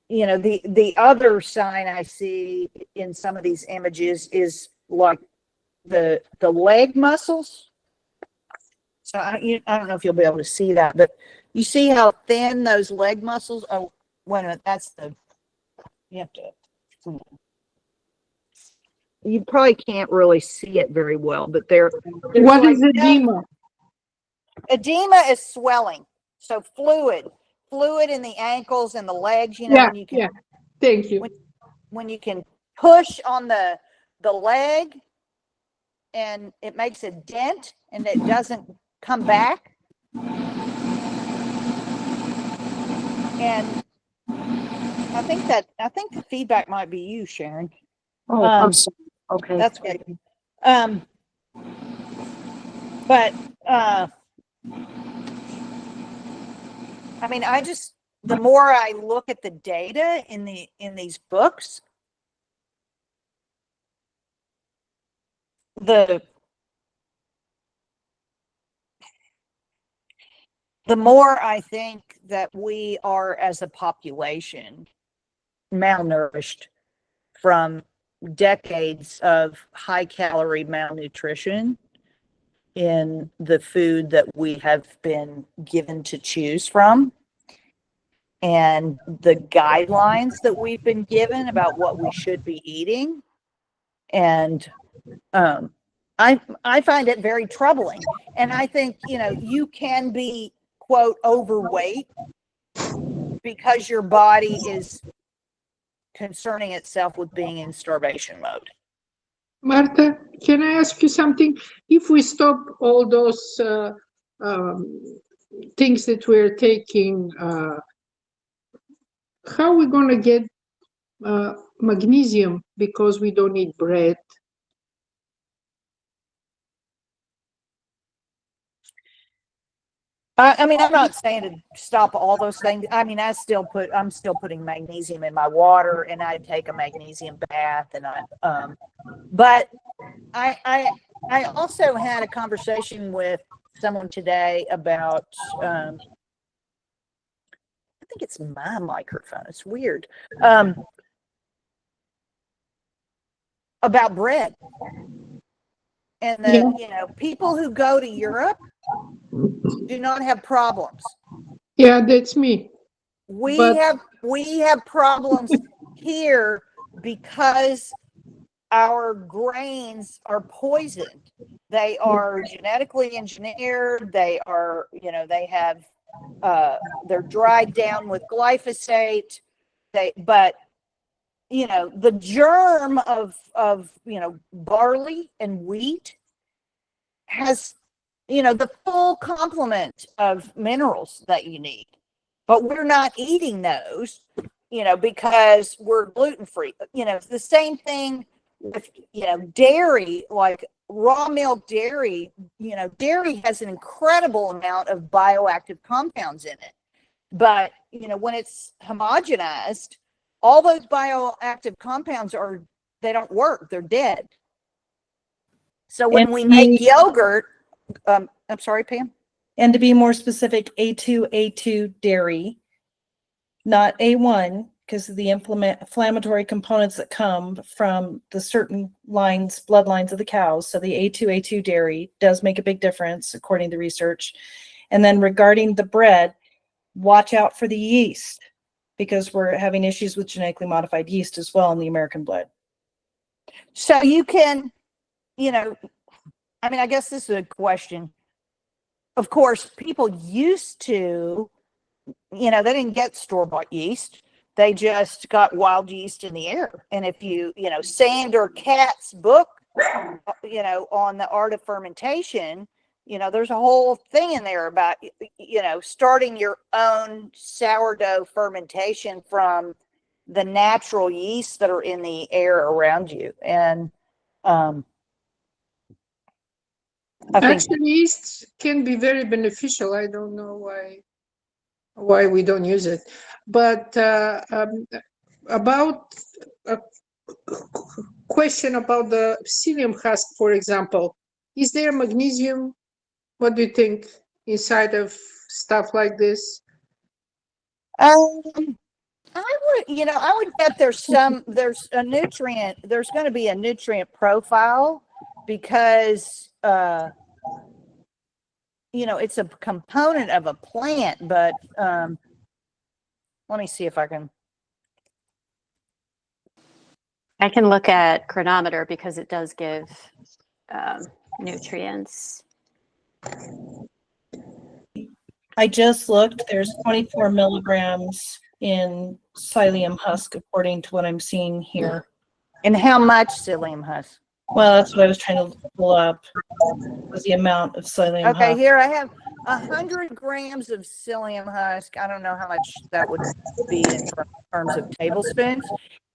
you know, the other sign I see in some of these images is like the leg muscles. So I don't know if you'll be able to see that, but you see how thin those leg muscles. Oh, wait a minute, that's you have to. You probably can't really see it very well, but What is edema? Edema is swelling. So fluid in the ankles and the legs, you know, when you can, yeah. Thank you. when you can push on the leg and it makes a dent and it doesn't come back. And I think the feedback might be you, Sharon. Oh, I'm sorry. Okay. That's good. But I mean, the more I look at the data in these books, the more I think that we are as a population malnourished from decades of high calorie malnutrition in the food that we have been given to choose from, and the guidelines that we've been given about what we should be eating. And I find it very troubling. And I think, you know, you can be, quote, overweight because your body is concerning itself with being in starvation mode. Martha, can I ask you something? If we stop all those things that we're taking, how are we going to get magnesium because we don't eat bread? I mean, I'm not saying to stop all those things. I mean, I'm still putting magnesium in my water, and I take a magnesium bath, and but I also had a conversation with someone today about, I think it's my microphone. It's weird. About bread, and people who go to Europe do not have problems. Yeah, that's me. We But- have problems here because our grains are poisoned. They are genetically engineered. They are, they have they're dried down with glyphosate. But the germ of barley and wheat has the full complement of minerals that you need, but we're not eating those because we're gluten free. It's the same thing with dairy, like raw milk dairy. Dairy has an incredible amount of bioactive compounds in it, but when it's homogenized, all those bioactive compounds they don't work, they're dead. So when we make yogurt, I'm sorry, Pam. And to be more specific, A2 dairy, not A1, because of the inflammatory components that come from the certain bloodlines of the cows. So the A2 dairy does make a big difference, according to research. And then regarding the bread, watch out for the yeast, because we're having issues with genetically modified yeast as well in the American blood. So you can, I guess this is a question. Of course, people used to, they didn't get store-bought yeast. They just got wild yeast in the air. And if you, Sandor Katz's book, on the art of fermentation, there's a whole thing in there about, starting your own sourdough fermentation from the natural yeast that are in the air around you. And actually, yeast can be very beneficial. I don't know why we don't use it. But about a question about the psyllium husk, for example, is there magnesium? What do you think inside of stuff like this? I would bet there's going to be a nutrient profile, because it's a component of a plant. But let me see if I can look at Chronometer, because it does give nutrients. I just looked, there's 24 milligrams in psyllium husk, according to what I'm seeing here. And how much psyllium husk? Well, that's what I was trying to pull up, was the amount of psyllium Okay, husk. here I have 100 grams of psyllium husk. I don't know how much that would be in terms of tablespoons.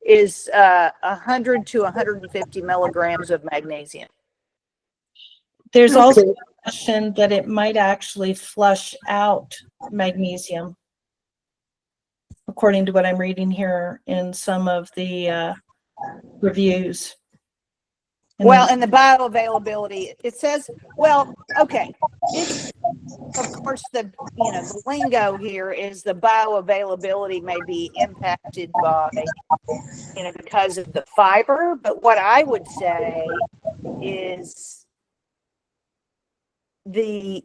Is 100 to 150 milligrams of magnesium. There's also a question that it might actually flush out magnesium, according to what I'm reading here in some of the reviews. And the bioavailability, it says, okay, it's, of course, the lingo here is the bioavailability may be impacted by, because of the fiber. But what I would say is the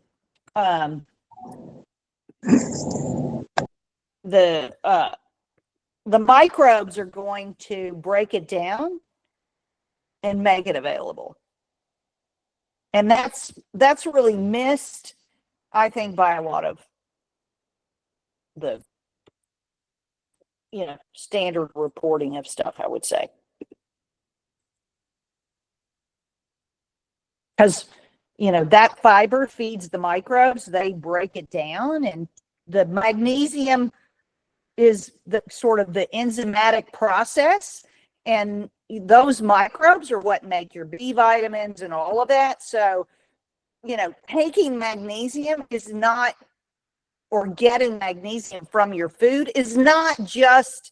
microbes are going to break it down and make it available. And that's really missed, I think, by a lot of the standard reporting of stuff, I would say. Because, that fiber feeds the microbes, they break it down, and the magnesium is the sort of the enzymatic process, and those microbes are what make your B vitamins and all of that. So, taking magnesium is not, or getting magnesium from your food is not just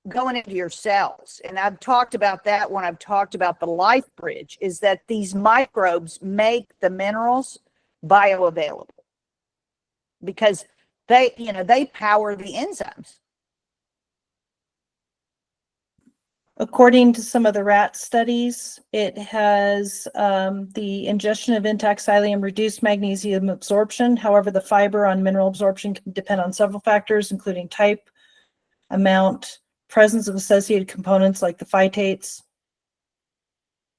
going into your cells. And I've talked about that when I've talked about the life bridge, is that these microbes make the minerals bioavailable because they power the enzymes. According to some of the rat studies, it has the ingestion of intact psyllium reduced magnesium absorption. However, the fiber on mineral absorption can depend on several factors, including type, amount, presence of associated components like the phytates,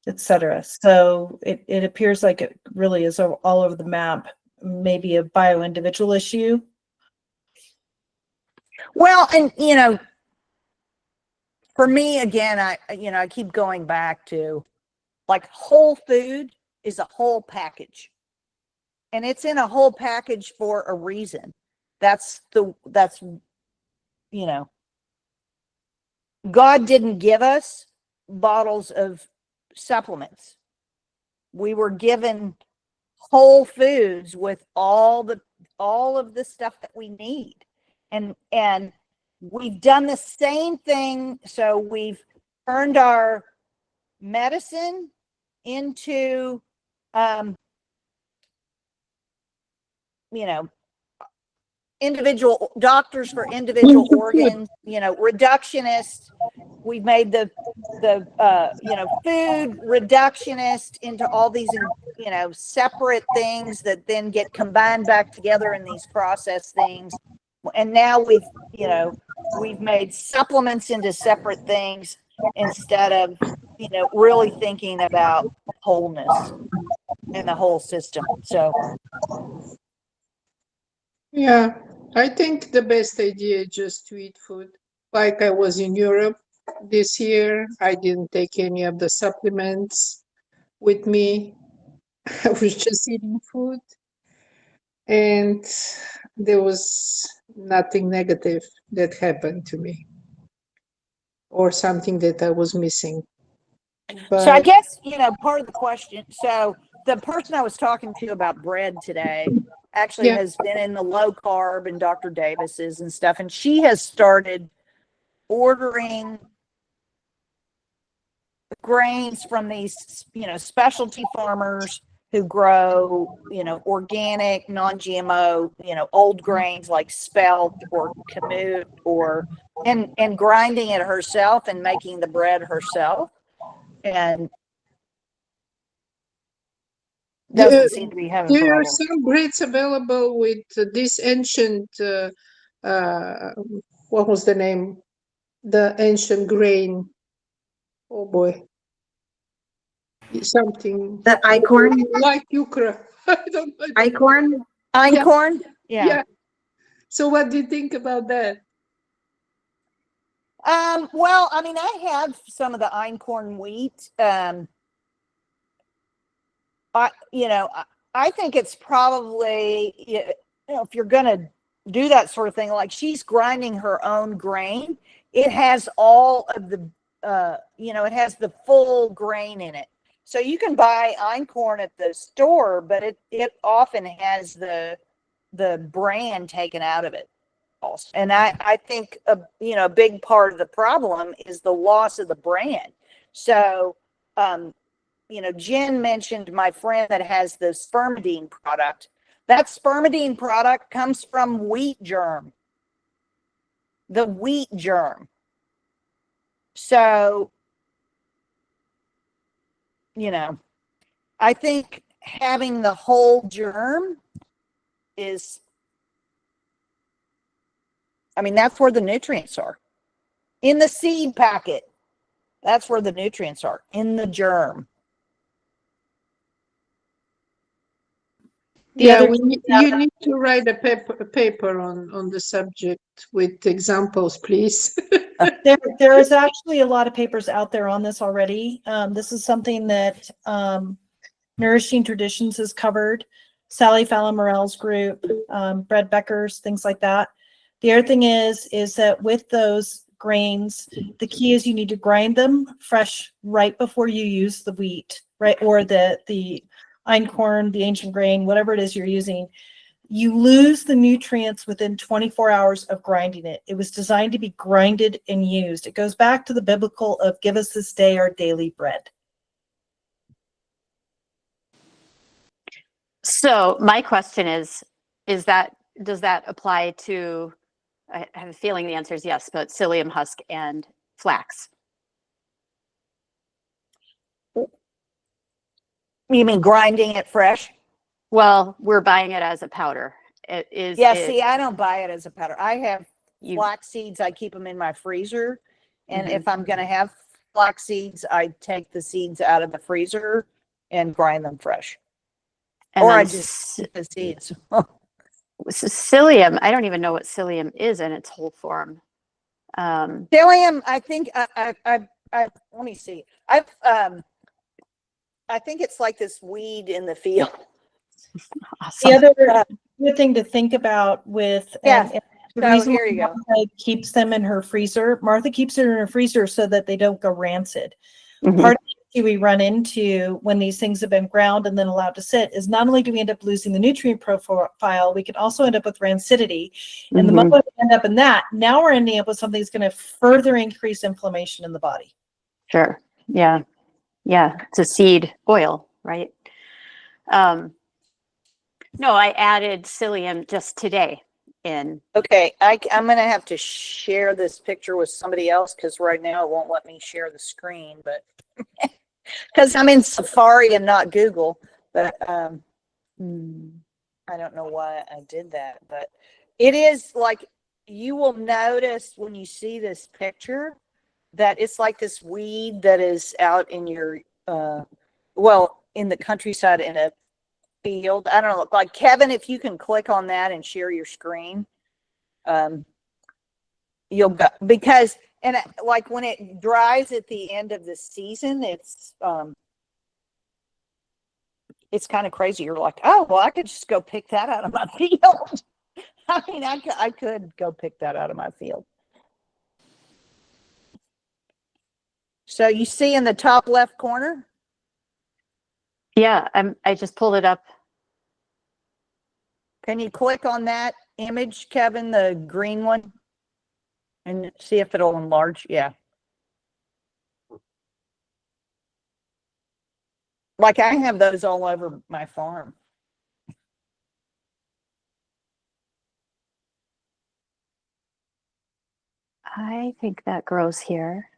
etc. So it appears like it really is all over the map, maybe a bio-individual issue. Well, and for me, again, I keep going back to, like, whole food is a whole package, and it's in a whole package for a reason. That's God didn't give us bottles of supplements. We were given whole foods with all of the stuff that we need. And we've done the same thing. So we've turned our medicine into, individual doctors for individual organs, reductionist. We've made the food reductionist into all these, separate things that then get combined back together in these processed things. And now we've made supplements into separate things instead of, really thinking about wholeness and the whole system. So, Yeah, I think the best idea is just to eat food. Like I was in Europe this year, I didn't take any of the supplements with me. I was just eating food, and there was nothing negative that happened to me or something that I was missing. So I But guess, part of the question, so the person I was talking to about bread today actually Yeah. has been in the low carb and Dr. Davis's and stuff, and she has started ordering grains from these, specialty farmers who grow, organic, non-GMO, old grains like spelt or kamut, and grinding it herself and making the bread herself. And doesn't seem to be having there are problems. some breads available with this ancient, what was the name? The ancient grain. Oh boy. Something The Icorn, like Ukraine. I don't know. Icorn. Einkorn? Yeah. Yeah. So what do you think about that? Well, I mean, I have some of the einkorn wheat. I think it's probably, if you're going to do that sort of thing, like she's grinding her own grain, it has all of the, it has the full grain in it. So you can buy einkorn at the store, but it often has the bran taken out of it. And I think, a big part of the problem is the loss of the brand. So, Jen mentioned my friend that has the spermidine product. That spermidine product comes from wheat germ, the wheat germ. So, I think having the whole germ is, that's where the nutrients are. In the seed packet, that's where the nutrients are, in the germ. The Yeah, other, you need to write a paper on the subject with examples, please. there is actually a lot of papers out there on this already. This is something that Nourishing Traditions has covered, Sally Fallon Morell's group, Brett Becker's, things like that. The other thing is that with those grains, the key is you need to grind them fresh right before you use the wheat, right? Or the einkorn, the ancient grain, whatever it is you're using. You lose the nutrients within 24 hours of grinding it. It was designed to be grinded and used. It goes back to the biblical of give us this day our daily bread. So my question is does that apply to, I have a feeling the answer is yes, but psyllium husk and flax? You mean grinding it fresh? Well, we're buying it as a powder. It is. Yeah, see, I don't buy it as a powder. I have You- flax seeds. I keep them in my freezer. And Mhm. if I'm going to have flax seeds, I take the seeds out of the freezer and grind them fresh. And Or then I just eat the seeds. psyllium, I don't even know what psyllium is in its whole form. Psyllium, I think, let me see. I think it's like this weed in the field. Awesome. The other good thing to think about with Yeah. and the So reason here why you go. Martha keeps them in her freezer. Martha keeps it in her freezer so that they don't go rancid. Mhm. Part of the issue we run into when these things have been ground and then allowed to sit is not only do we end up losing the nutrient profile, we can also end up with rancidity. And the Mhm. moment we end up in that, now we're ending up with something that's going to further increase inflammation in the body. Sure. Yeah. Yeah. It's a seed oil, right? No, I added psyllium just today in. Okay, I'm going to have to share this picture with somebody else because right now it won't let me share the screen, but because I'm in Safari and not Google, but I don't know why I did that, but it is like you will notice when you see this picture that it's like this weed that is out in your, in the countryside in a field. I don't know, like Kevin, if you can click on that and share your screen, you'll go, because, and like when it dries at the end of the season, it's kind of crazy. You're like, oh, well, I could just go pick that out of my field. I mean, I could go pick that out of my field. So you see in the top left corner? Yeah, I just pulled it up. Can you click on that image, Kevin, the green one? And see if it'll enlarge? Yeah. Like I have those all over my farm. I think that grows here.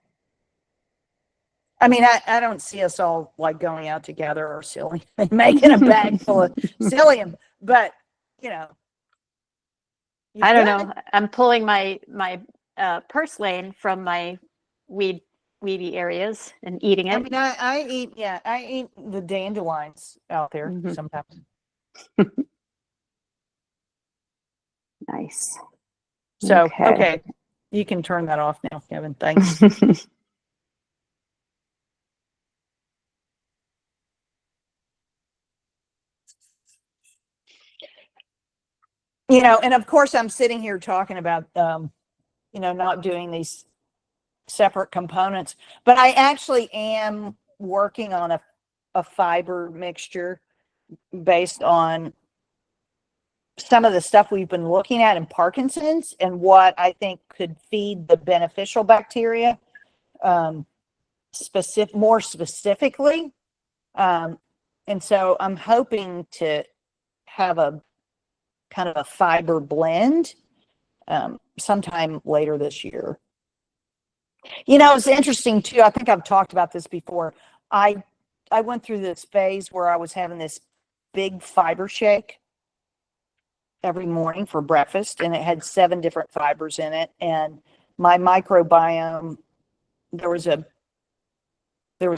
I mean, I don't see us all like going out together or silly and making a bag full of psyllium, but you know. I don't know. I'm pulling my purslane from my weedy areas and eating I it. mean, I eat the dandelions out there sometimes. Nice. So, okay. You can turn that off now, Kevin. Thanks. You know, and of course I'm sitting here talking about, you know, not doing these separate components, but I actually am working on a fiber mixture based on some of the stuff we've been looking at in Parkinson's and what I think could feed the beneficial bacteria, more specifically. And so I'm hoping to have a kind of a fiber blend sometime later this year. You know, it's interesting too. I think I've talked about this before. I went through this phase where I was having this big fiber shake every morning for breakfast, and it had 7 different fibers in it. And my microbiome, there was a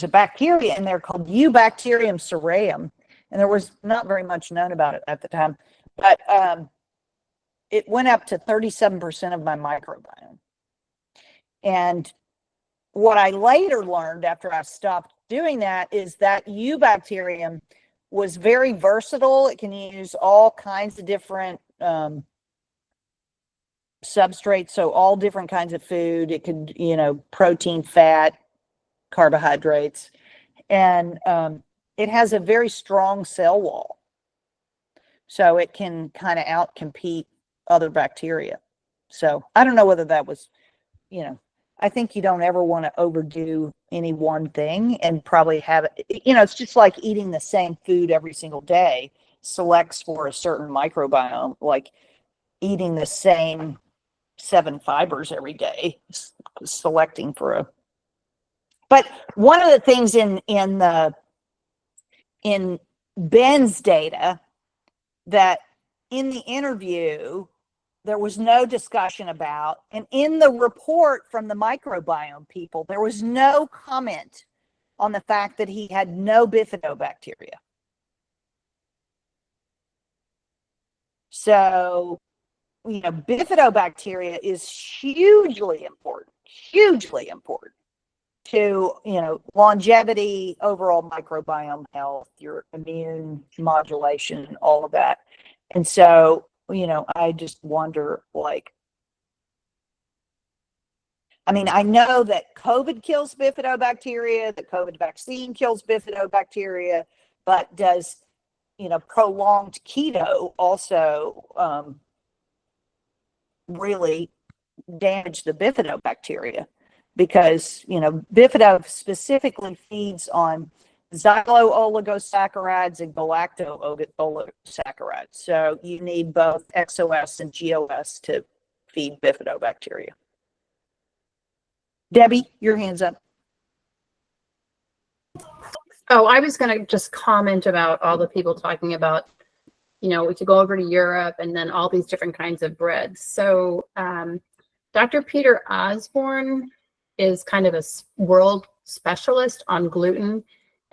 bacteria in there called Bacterium cereum, and there was not very much known about it at the time, but it went up to 37% of my microbiome. And what I later learned after I stopped doing that is that Eubacterium was very versatile. It can use all kinds of different substrates, so all different kinds of food. It could, protein, fat, carbohydrates, and it has a very strong cell wall, so it can kind of outcompete other bacteria. So I don't know whether that was, I think you don't ever want to overdo any one thing and probably have it, it's just like eating the same food every single day selects for a certain microbiome, like eating the same 7 fibers every day, selecting for a. But one of the things in Ben's data that in the interview there was no discussion about, and in the report from the microbiome people, there was no comment on the fact that he had no bifidobacteria. So, bifidobacteria is hugely important to, longevity, overall microbiome health, your immune modulation, all of that. And so, I just wonder, I know that COVID kills bifidobacteria, the COVID vaccine kills bifidobacteria, but does, prolonged keto also really damage the bifidobacteria? Because, bifido specifically feeds on xylo-oligosaccharides and galacto-oligosaccharides. So you need both XOS and GOS to feed bifidobacteria. Debbie, your hand's up. Oh, I was going to just comment about all the people talking about, we could go over to Europe and then all these different kinds of breads. So Dr. Peter Osborne is kind of a world specialist on gluten.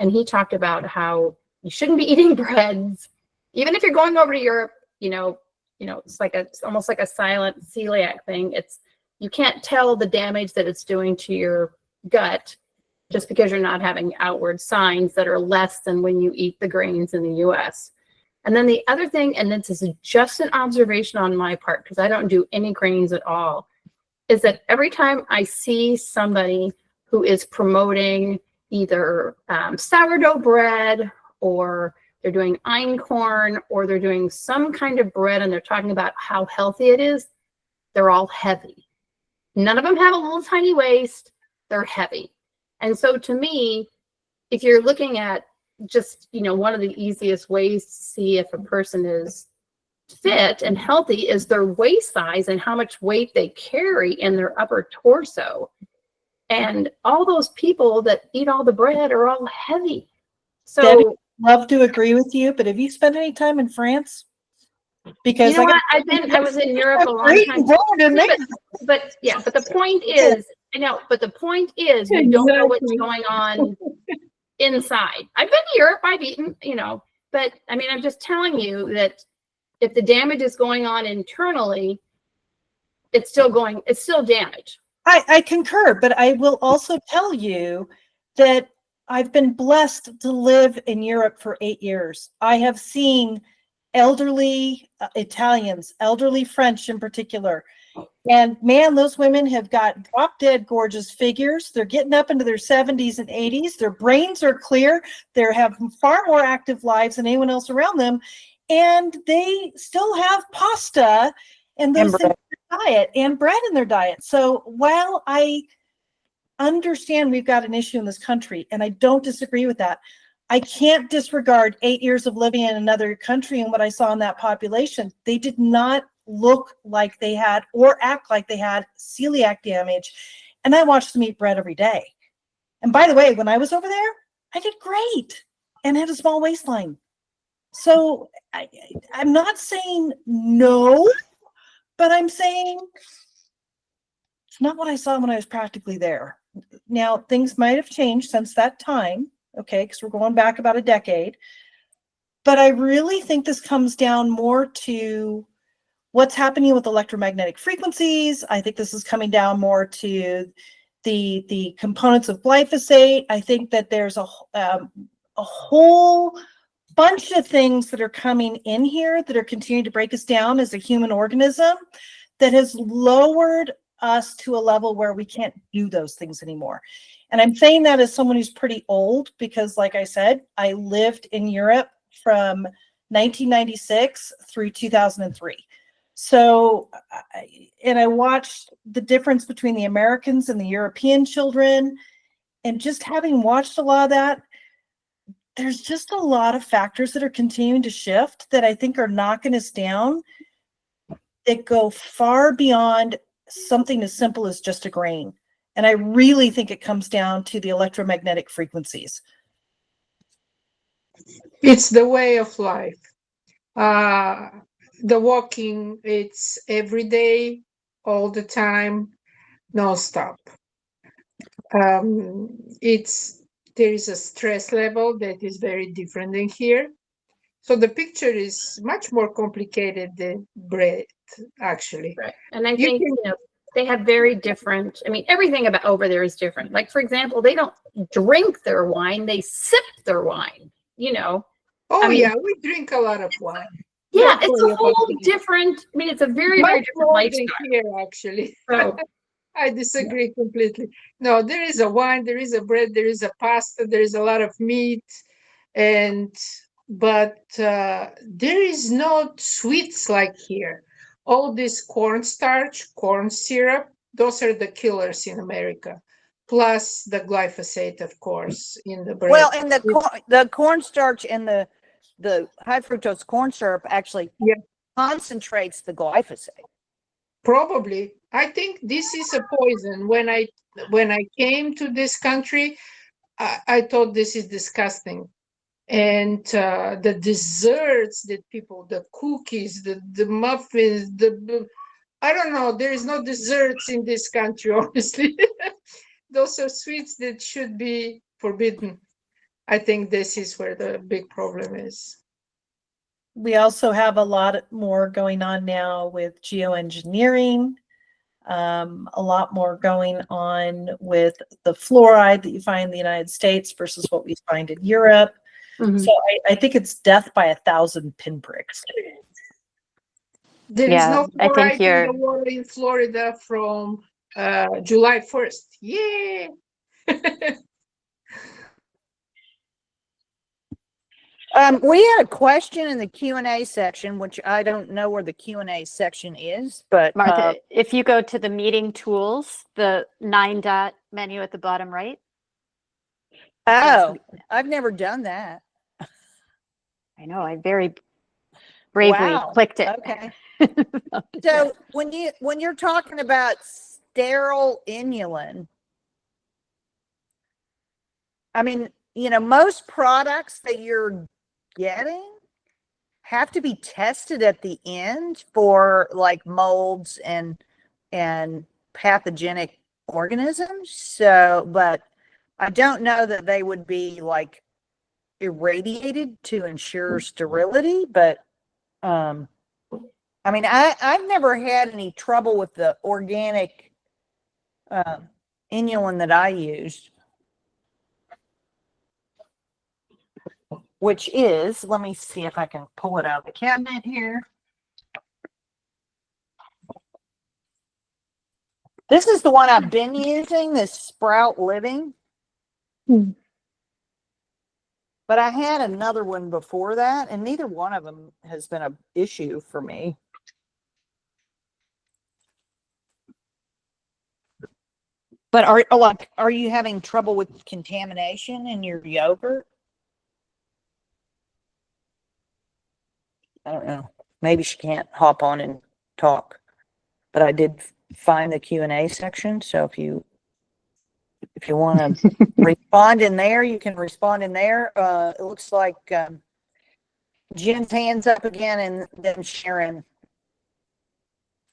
And he talked about how you shouldn't be eating breads, even if you're going over to Europe. It's almost like a silent celiac thing. You can't tell the damage that it's doing to your gut just because you're not having outward signs that are less than when you eat the grains in the US. And then the other thing, and this is just an observation on my part, because I don't do any grains at all, is that every time I see somebody who is promoting either sourdough bread, or they're doing einkorn, or they're doing some kind of bread and they're talking about how healthy it is, they're all heavy. None of them have a little tiny waist. They're heavy. And so to me, if you're looking at just, one of the easiest ways to see if a person is fit and healthy is their waist size and how much weight they carry in their upper torso. And all those people that eat all the bread are all heavy. So Debbie, love to agree with you, but have you spent any time in France? Because I was in Europe a long time. But the point is, the point is you don't know what's going on inside. I've been to Europe, I've eaten, but I'm just telling you that if the damage is going on internally, it's still damage. I concur, but I will also tell you that I've been blessed to live in Europe for 8 years. I have seen elderly Italians, elderly French in particular. And man, those women have got drop dead gorgeous figures. They're getting up into their 70s and 80s. Their brains are clear. They have far more active lives than anyone else around them. And they still have pasta and those things in their diet and bread in their diet. So while I understand we've got an issue in this country, and I don't disagree with that, I can't disregard 8 years of living in another country and what I saw in that population. They did not look like they had or act like they had celiac damage. And I watched them eat bread every day. And by the way, when I was over there, I did great and had a small waistline. So I'm not saying no, but I'm saying it's not what I saw when I was practically there. Now, things might have changed since that time, okay, because we're going back about a decade. But I really think this comes down more to what's happening with electromagnetic frequencies. I think this is coming down more to the components of glyphosate. I think that there's a whole bunch of things that are coming in here that are continuing to break us down as a human organism that has lowered us to a level where we can't do those things anymore. And I'm saying that as someone who's pretty old because, like I said, I lived in Europe from 1996 through 2003. So, I watched the difference between the Americans and the European children. And just having watched a lot of that, there's just a lot of factors that are continuing to shift that I think are knocking us down that go far beyond something as simple as just a grain. And I really think it comes down to the electromagnetic frequencies. It's the way of life. The walking, it's every day, all the time, non-stop. There is a stress level that is very different than here. So the picture is much more complicated than bread, actually. Right. And I think, they have very different, I mean, everything about over there is different. Like, for example, they don't drink their wine, they sip their wine, Oh, I mean, yeah, we drink a lot of wine. Yeah, Don't it's worry a whole about it. different, I mean, it's a very, very Much different more than lifestyle. here, actually. So, I disagree completely. No, there is a wine, there is a bread, there is a pasta, there is a lot of meat, but there is no sweets like here. All this cornstarch, corn syrup, those are the killers in America. Plus the glyphosate, of course, in the bread. Well, and the cornstarch and the high fructose corn syrup actually concentrates the glyphosate. Probably. I think this is a poison. When I came to this country, I thought this is disgusting. And the desserts that people, the cookies, the muffins, I don't know, there is no desserts in this country, honestly. Those are sweets that should be forbidden. I think this is where the big problem is. We also have a lot more going on now with geoengineering, a lot more going on with the fluoride that you find in the United States versus what we find in Europe. So I think it's death by 1,000 pinpricks. There is no I think fluoride in you're the water in Florida from July 1st. Yay! We had a question in the Q&A section, which I don't know where the Q&A section is, but Martha, if you go to the meeting tools, the 9-dot menu at the bottom right. oh, I've never done that. I know, I very bravely Wow. clicked it. Okay. So when you're talking about sterile inulin, I mean, most products that you're getting have to be tested at the end for like molds and pathogenic organisms. So, but I don't know that they would be like irradiated to ensure sterility, but I mean, I've never had any trouble with the organic inulin that I used, which is, let me see if I can pull it out of the cabinet here. This is the one I've been using, this Sprout Living. But I had another one before that, and neither one of them has been an issue for me. But are you having trouble with contamination in your yogurt? I don't know. Maybe she can't hop on and talk. But I did find the Q&A section, so if you want to respond in there, you can respond in there. It looks like Jen's hands up again, and then Sharon.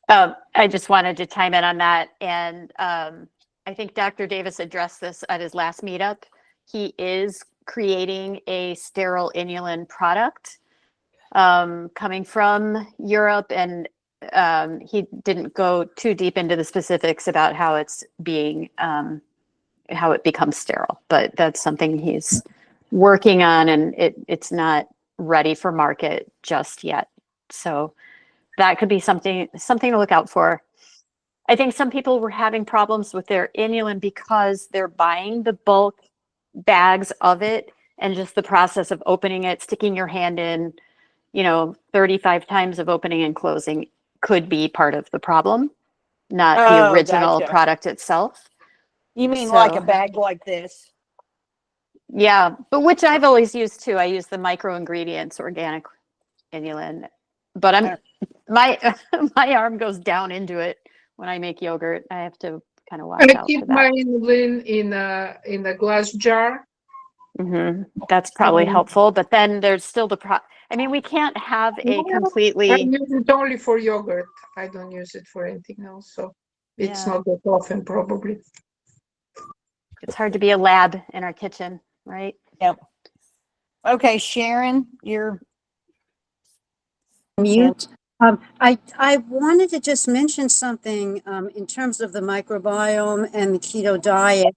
I just wanted to chime in on that. And I think Dr. Davis addressed this at his last meetup. He is creating a sterile inulin product coming from Europe, and he didn't go too deep into the specifics about how it's being how it becomes sterile, but that's something he's working on, and it's not ready for market just yet. So that could be something to look out for. I think some people were having problems with their inulin because they're buying the bulk bags of it, and just the process of opening it, sticking your hand in, 35 times of opening and closing could be part of the problem, not the Oh, original gotcha. product itself. You mean like a So- bag like this? Yeah, but which I've always used too. I use the micro ingredients organic inulin, but my arm goes down into it when I make yogurt. I have to kind of watch I out keep for that. my inulin in a glass jar. That's probably helpful, but then there's still I mean, we can't have a I completely, use it only for yogurt. I don't use it for anything else, so it's Yeah. not that often probably. it's hard to be a lab in our kitchen, right? Yep. Okay, Sharon, you're Mute. I wanted to just mention something in terms of the microbiome and the keto diet,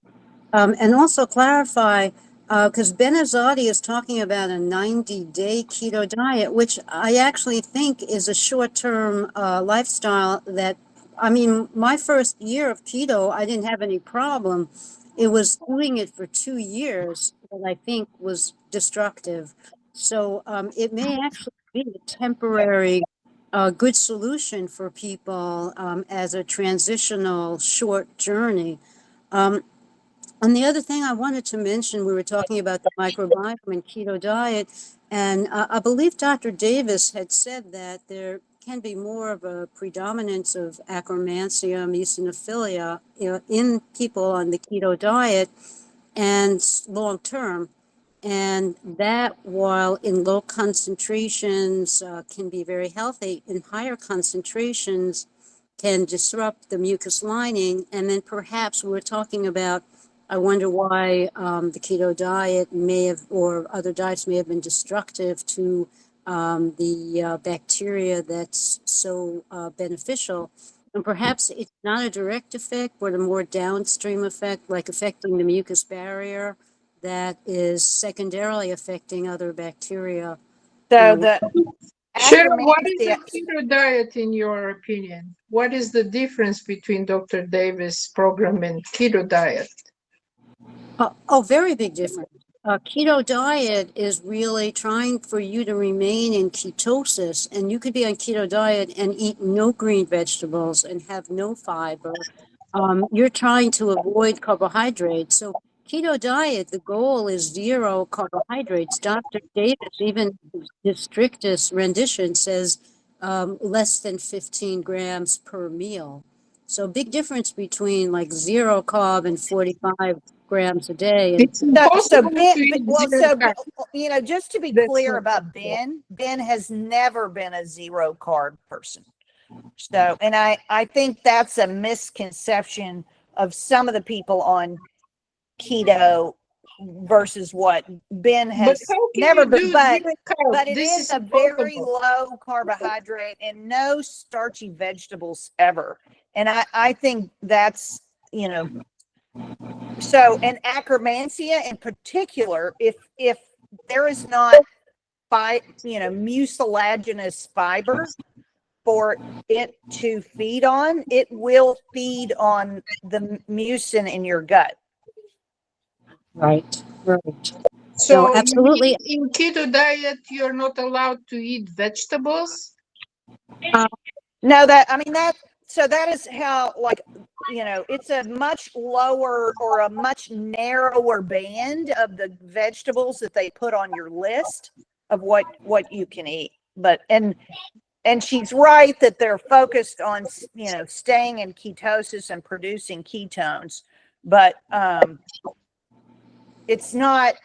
and also clarify, because Ben Azadi is talking about a 90-day keto diet, which I actually think is a short-term lifestyle that, I mean, my first year of keto, I didn't have any problem. It was doing it for 2 years that I think was destructive. So it may actually be a temporary good solution for people as a transitional short journey. And the other thing I wanted to mention, we were talking about the microbiome and keto diet, and I believe Dr. Davis had said that there can be more of a predominance of Akkermansia eosinophilia, in people on the keto diet and long term. And that, while in low concentrations can be very healthy, in higher concentrations can disrupt the mucus lining. And then perhaps we're talking about, I wonder why the keto diet may have, or other diets may have been destructive to the bacteria that's so beneficial. And perhaps it's not a direct effect, but a more downstream effect, like affecting the mucus barrier that is secondarily affecting other bacteria. so the Sharon, what is the Akkermansia. keto diet in your opinion? What is the difference between Dr. Davis' program and keto diet? Very big difference. Keto diet is really trying for you to remain in ketosis, and you could be on keto diet and eat no green vegetables and have no fiber. You're trying to avoid carbohydrates. So keto diet, the goal is 0 carbohydrates. Dr. Davis, even his strictest rendition, says less than 15 grams per meal. So big difference between like 0 carb and 45 grams a day. And It's impossible to Ben, eat well, zero so carbs. just to be That's clear not about possible. Ben has never been a 0 carb person. So, and I think that's a misconception of some of the people on keto versus what Ben But has how can never you been, do but zero carbs? it This is is a very impossible. low carbohydrate and no starchy vegetables ever. And I think that's, so, and Akkermansia in particular, if there is not mucilaginous fiber for it to feed on, it will feed on the mucin in your gut. right. So you absolutely. mean in keto diet, you're not allowed to eat vegetables? No, so that is how, like, it's a much lower or a much narrower band of the vegetables that they put on your list of what you can eat. But, and she's right that they're focused on, staying in ketosis and producing ketones, but, it's not,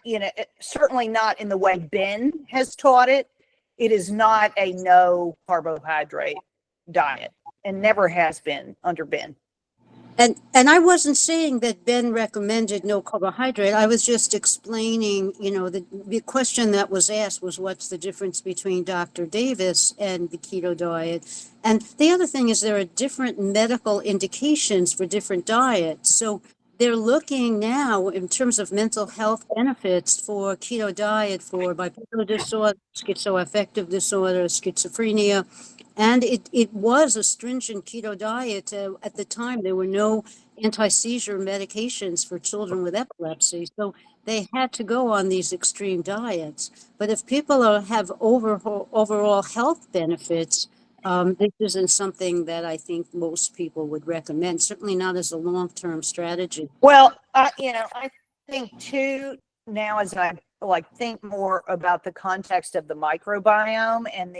certainly not in the way Ben has taught it. It is not a no carbohydrate diet and never has been under Ben. And I wasn't saying that Ben recommended no carbohydrate. I was just explaining, the question that was asked was what's the difference between Dr. Davis and the keto diet? And the other thing is there are different medical indications for different diets. So they're looking now in terms of mental health benefits for keto diet for bipolar disorder, schizoaffective disorder, schizophrenia. And it was a stringent keto diet. At the time, there were no anti-seizure medications for children with epilepsy. So they had to go on these extreme diets. But if people have overall health benefits, this isn't something that I think most people would recommend, certainly not as a long-term strategy. Well, I think too, now as I think more about the context of the microbiome and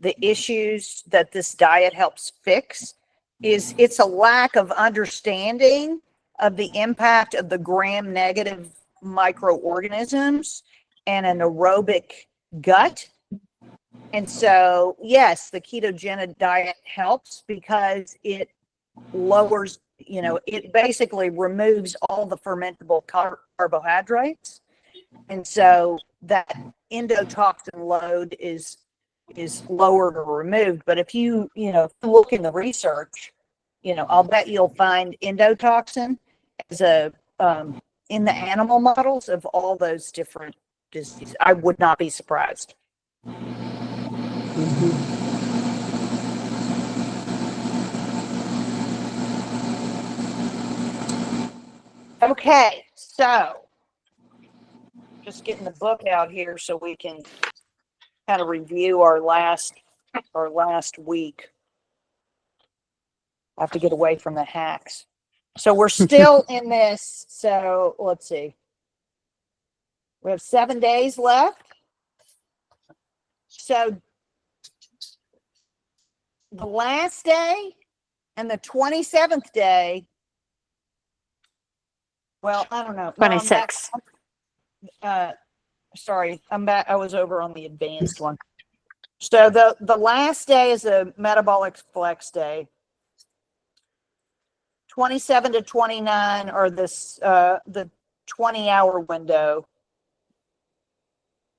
the issues that this diet helps fix, is it's a lack of understanding of the impact of the gram-negative microorganisms and an aerobic gut. And so, yes, the ketogenic diet helps because it lowers, it basically removes all the fermentable carbohydrates. And so that endotoxin load is lowered or removed. But if you look in the research, I'll bet you'll find endotoxin as in the animal models of all those different diseases. I would not be surprised. Okay, so just getting the book out here so we can kind of review our last week. I have to get away from the hacks. So we're still in this. So let's see. We have 7 days left. So the last day and the 27th day. Well, I don't know. 26. Sorry, I'm back. I was over on the advanced one. So the last day is a metabolic flex day. 27 to 29 are the 20-hour window.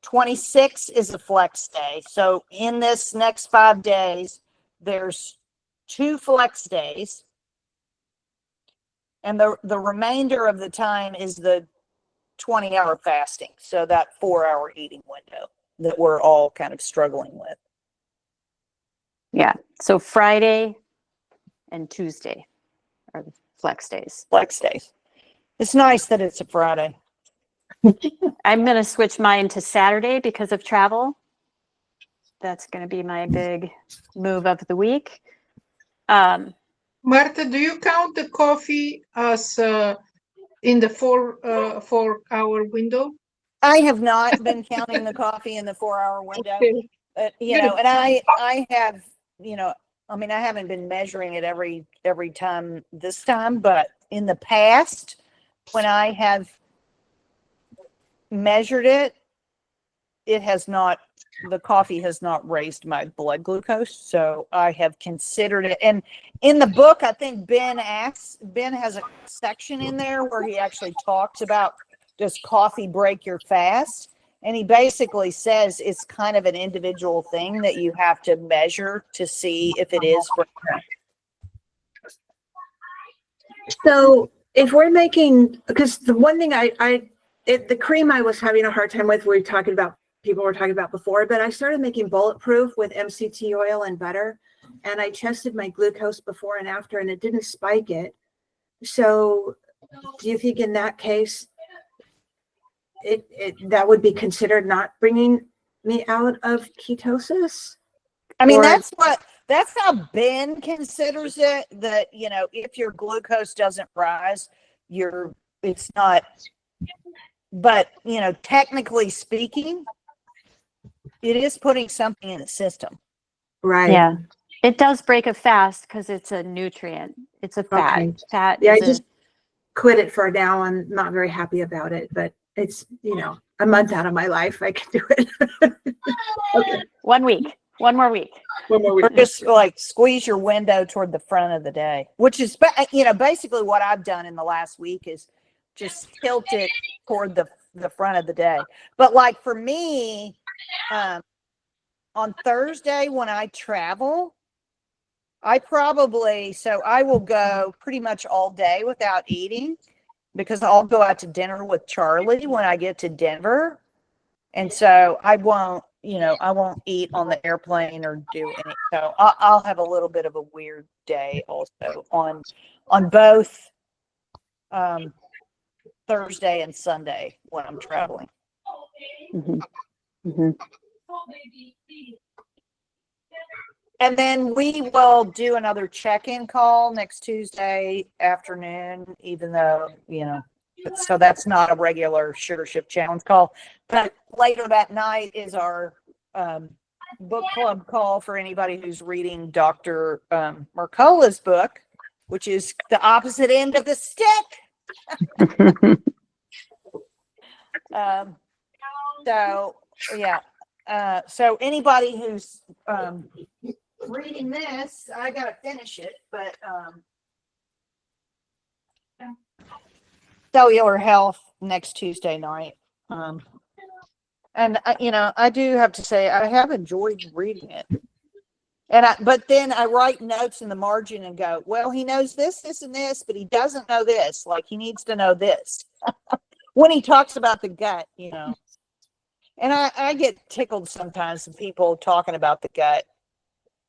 26 is a flex day. So in this next 5 days, there's 2 flex days. And the remainder of the time is the 20-hour fasting. So that 4-hour eating window that we're all kind of struggling with. Yeah. So Friday and Tuesday are the flex days. Flex days. It's nice that it's a Friday. I'm going to switch mine to Saturday because of travel. That's going to be my big move of the week. Martha, do you count the coffee as in the 4-hour window? I have not been counting the coffee in the 4-hour window. Okay. And I have, I haven't been measuring it every time this time, but in the past, when I have measured it, the coffee has not raised my blood glucose. So I have considered it. And in the book, I think Ben has a section in there where he actually talks about, does coffee break your fast? And he basically says it's kind of an individual thing that you have to measure to see if it is. So if we're making, because the one thing the cream I was having a hard time with, people were talking about before, but I started making bulletproof with MCT oil and butter, and I tested my glucose before and after, and it didn't spike it. So do you think in that case, that would be considered not bringing me out of ketosis? I mean, Or- that's how Ben considers it, that, if your glucose doesn't rise, it's not, but, technically speaking, it is putting something in the system. Right. Yeah. It does break a fast because it's a nutrient. It's a fat. Okay. Fat Yeah, I is just quit it for now. I'm not very happy about it, but it's, a month out of my life. I can do it. Okay. 1 week. One more week. Or just like squeeze your window toward the front of the day, which is, basically what I've done in the last week is just tilt it toward the front of the day. But like for me, on Thursday when I travel, I will go pretty much all day without eating because I'll go out to dinner with Charlie when I get to Denver. And so I won't eat on the airplane or do any. So I'll have a little bit of a weird day also on both Thursday and Sunday when I'm traveling. Mhm. Mhm. And then we will do another check-in call next Tuesday afternoon, even though, so that's not a regular Sugar Shift Challenge call. But later that night is our book club call for anybody who's reading Dr. Mercola's book, which is the opposite end of the stick. So, yeah. So anybody who's reading this, I gotta finish it, but cellular health next Tuesday night. And I do have to say I have enjoyed reading it. But then I write notes in the margin and go, well, he knows this, this, and this, but he doesn't know this. Like he needs to know this when he talks about the gut, And I get tickled sometimes when people talking about the gut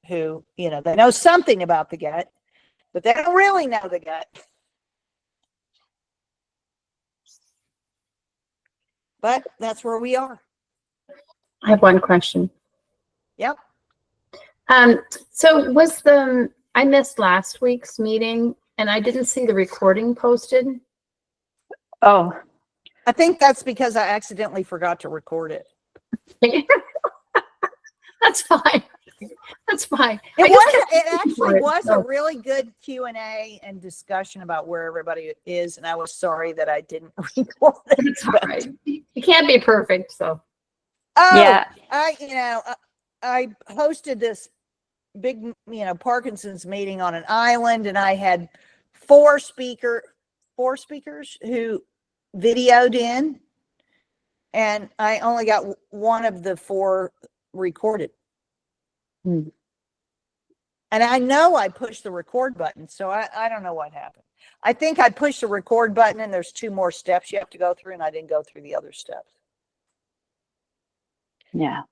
who, they know something about the gut, but they don't really know the gut. But that's where we are. I have one question. Yep. So I missed last week's meeting and I didn't see the recording posted. Oh, I think that's because I accidentally forgot to record it. That's fine. That's fine. It actually was a really good Q&A and discussion about where everybody is, and I was sorry that I didn't record it. It's all right. You can't be perfect, so. Oh, yeah. I hosted this big, Parkinson's meeting on an island, and I had four speakers who videoed in, and I only got one of the four recorded. Hmm. And I know I pushed the record button, so I don't know what happened. I think I pushed the record button and there's 2 more steps you have to go through, and I didn't go through the other steps. Yeah.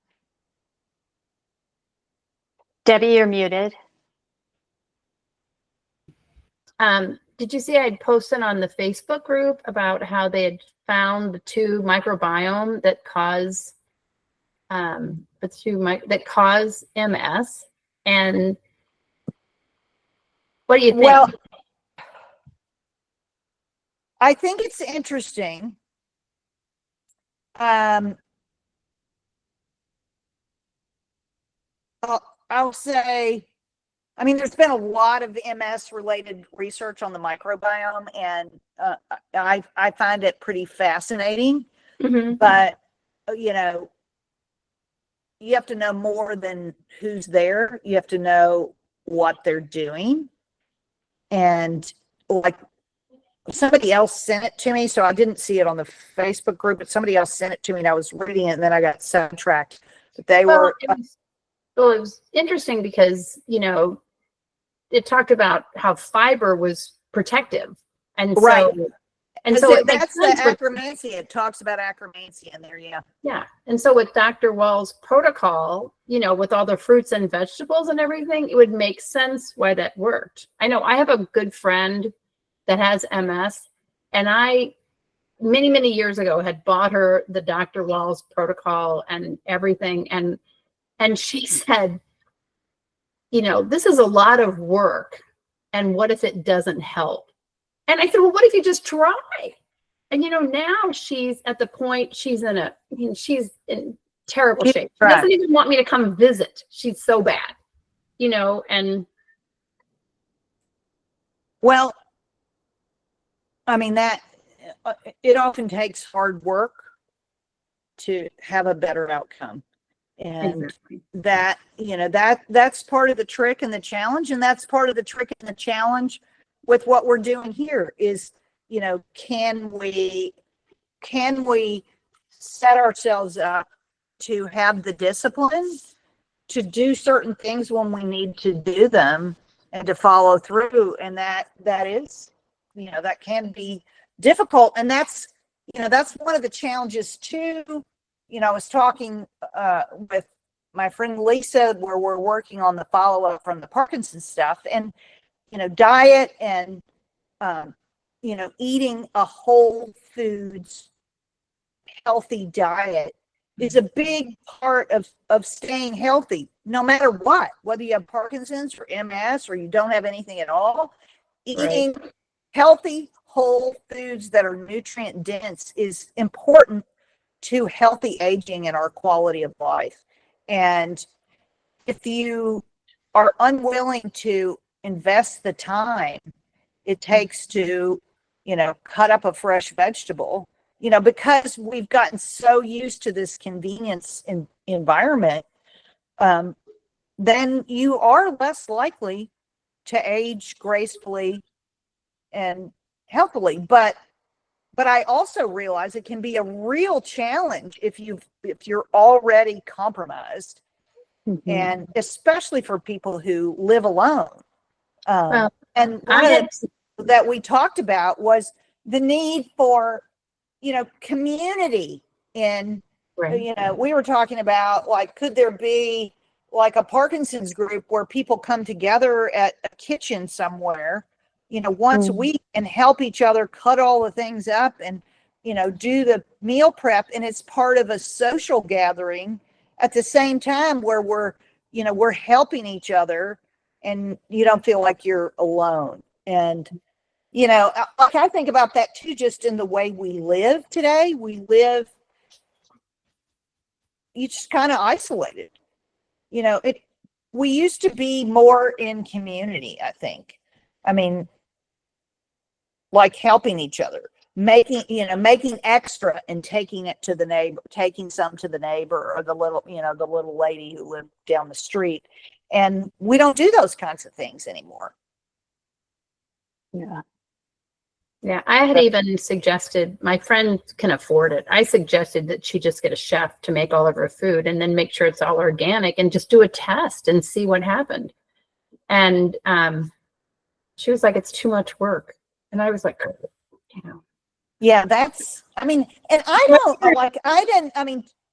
Debbie, you're muted. Did you see I'd posted on the Facebook group about how they had found the 2 microbiome that cause MS? And what do you think? Well, I think it's interesting. I'll say, there's been a lot of MS related research on the microbiome, and I find it pretty fascinating. Mhm. But you have to know more than who's there. You have to know what they're doing. And like somebody else sent it to me, so I didn't see it on the Facebook group, but somebody else sent it to me and I was reading it, and then I got sidetracked. But they were it was interesting because, it talked about how fiber was protective. And right. So it that's the makes sense acromancy. It talks about acromancy in there, yeah. Yeah. And so with Dr. Wall's protocol, with all the fruits and vegetables and everything, it would make sense why that worked. I know I have a good friend that has MS, and I, many, many years ago, had bought her the Dr. Wall's protocol and everything. And she said, this is a lot of work. And what if it doesn't help? And I said, well, what if you just try? And, now she's at the point she's in terrible shape. She doesn't even want me to come visit. She's so bad, and. Well, that it often takes hard work to have a better outcome. And Exactly. that, that's part of the trick and the challenge. And that's part of the trick and the challenge with what we're doing here is, can we set ourselves up to have the discipline to do certain things when we need to do them and to follow through. And that is, that can be difficult. And that's one of the challenges too. I was talking with my friend Lisa, where we're working on the follow-up from the Parkinson's stuff, and diet and eating a whole foods healthy diet is a big part of staying healthy, no matter what, whether you have Parkinson's or MS or you don't have anything at all. Eating healthy whole foods that are nutrient dense is important to healthy aging and our quality of life. And if you are unwilling to invest the time it takes to, cut up a fresh vegetable, because we've gotten so used to this convenience environment, then you are less likely to age gracefully and healthily. But I also realize it can be a real challenge if you're already compromised, and especially for people who live alone. Well, And one of the things that we talked about was the need for, community. And, we were talking about, like, could there be like a Parkinson's group where people come together at a kitchen somewhere, once a week and help each other cut all the things up and, do the meal prep. And it's part of a social gathering at the same time where we're helping each other and you don't feel like you're alone. And, like I think about that too, just in the way we live today. You just kind of isolated, we used to be more in community, I think. I mean, like helping each other, making extra and taking it to the neighbor, taking some to the neighbor or the little lady who lived down the street. And we don't do those kinds of things anymore. Yeah, I had even suggested, my friend can afford it. I suggested that she just get a chef to make all of her food and then make sure it's all organic and just do a test and see what happened. And she was like, it's too much work. And I was like, Yeah,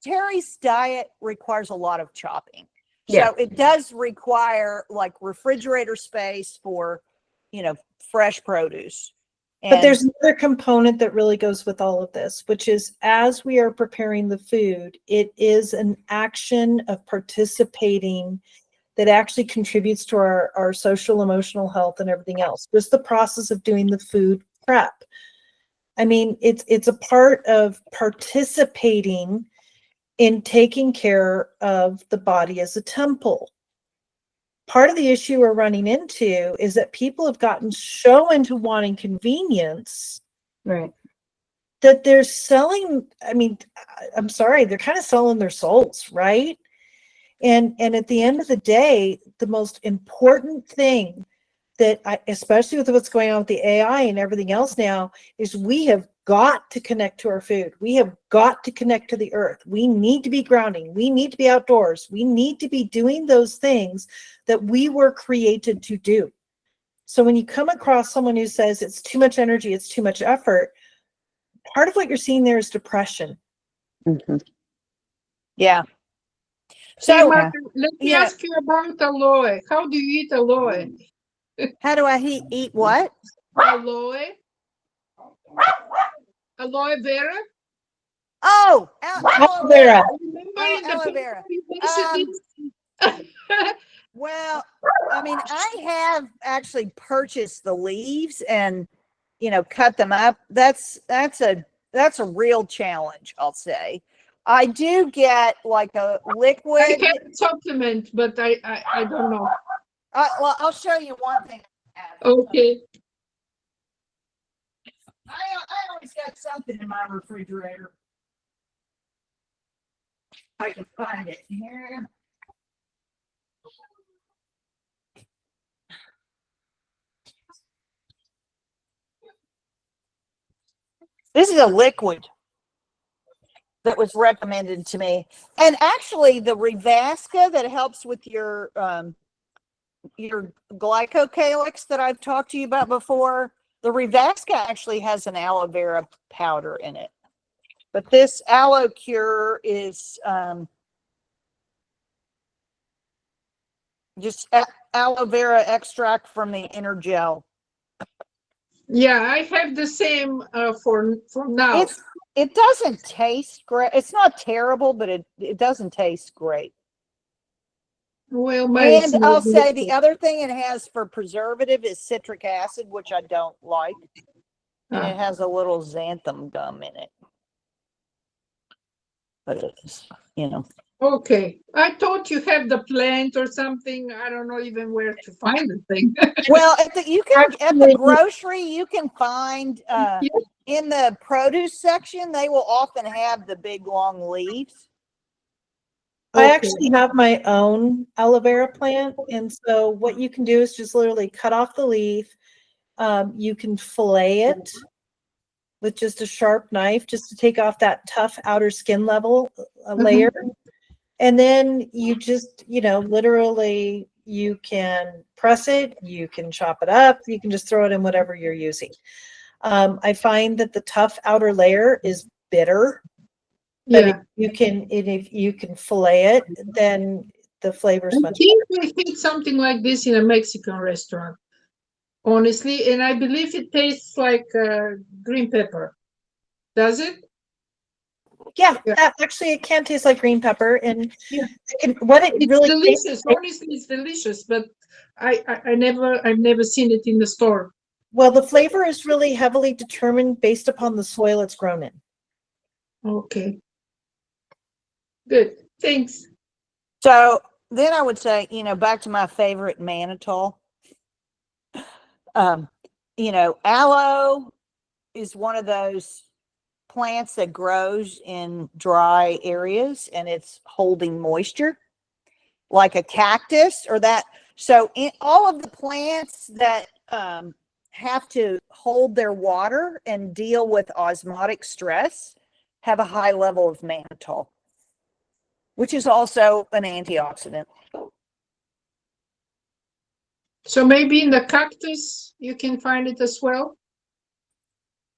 Terry's diet requires a lot of chopping. So it does require like refrigerator space for, fresh produce. But there's another component that really goes with all of this, which is as we are preparing the food, it is an action of participating that actually contributes to our social, emotional health and everything else. Just the process of doing the food prep. I mean, it's a part of participating in taking care of the body as a temple. Part of the issue we're running into is that people have gotten so into wanting convenience, right, that they're selling, I mean, I'm sorry, they're kind of selling their souls, right? And at the end of the day, the most important thing that especially with what's going on with the AI and everything else now, is we have got to connect to our food. We have got to connect to the earth. We need to be grounding. We need to be outdoors. We need to be doing those things that we were created to do. So when you come across someone who says it's too much energy, it's too much effort, part of what you're seeing there is depression. Yeah. So So let me ask you about aloe. How do you eat aloe? how do I eat what? Aloe? Aloe vera? Oh, aloe vera. Remember in the Aloe vera. presentation Well, I mean, I have actually purchased the leaves and, cut them up. That's a real challenge, I'll say. I do get like a liquid. I can supplement, but I don't know. Well, I'll show you one thing. Okay. I always got something in my refrigerator. I can find it here. This is a liquid that was recommended to me. And actually the Revasca that helps with your glycocalyx that I've talked to you about before, the Revasca actually has an aloe vera powder in it. But this aloe cure is just aloe vera extract from the inner gel. Yeah, I have the same for now. It doesn't taste great. It's not terrible, but it doesn't taste great. Well, And I'll say the other thing it has for preservative is citric acid, which I don't like. And it has a little xanthan gum in it. But it's, you know. Okay. I thought you have the plant or something. I don't know even where to find the thing. Well, at the grocery, you can find in the produce section, they will often have the big long leaves. I Okay. actually have my own aloe vera plant. And so what you can do is just literally cut off the leaf. You can fillet it with just a sharp knife, just to take off that tough outer skin level layer. And then you just, literally you can press it, you can chop it up, you can just throw it in whatever you're using. I find that the tough outer layer is bitter. But Yeah. if you can fillet it, then the flavor's I much think we eat something like this in a Mexican restaurant, honestly, and I believe it tastes like green pepper. Does it? Yeah, Yeah. actually, it can taste like green pepper, and Yeah. what it It's really delicious. tastes, Honestly, it's delicious, but I've never seen it in the store. well, the flavor is really heavily determined based upon the soil it's grown in. Okay. Good. Thanks. So then I would say, back to my favorite mannitol. Aloe is one of those plants that grows in dry areas and it's holding moisture like a cactus or that. So in all of the plants that have to hold their water and deal with osmotic stress have a high level of mannitol, which is also an antioxidant. So maybe in the cactus you can find it as well.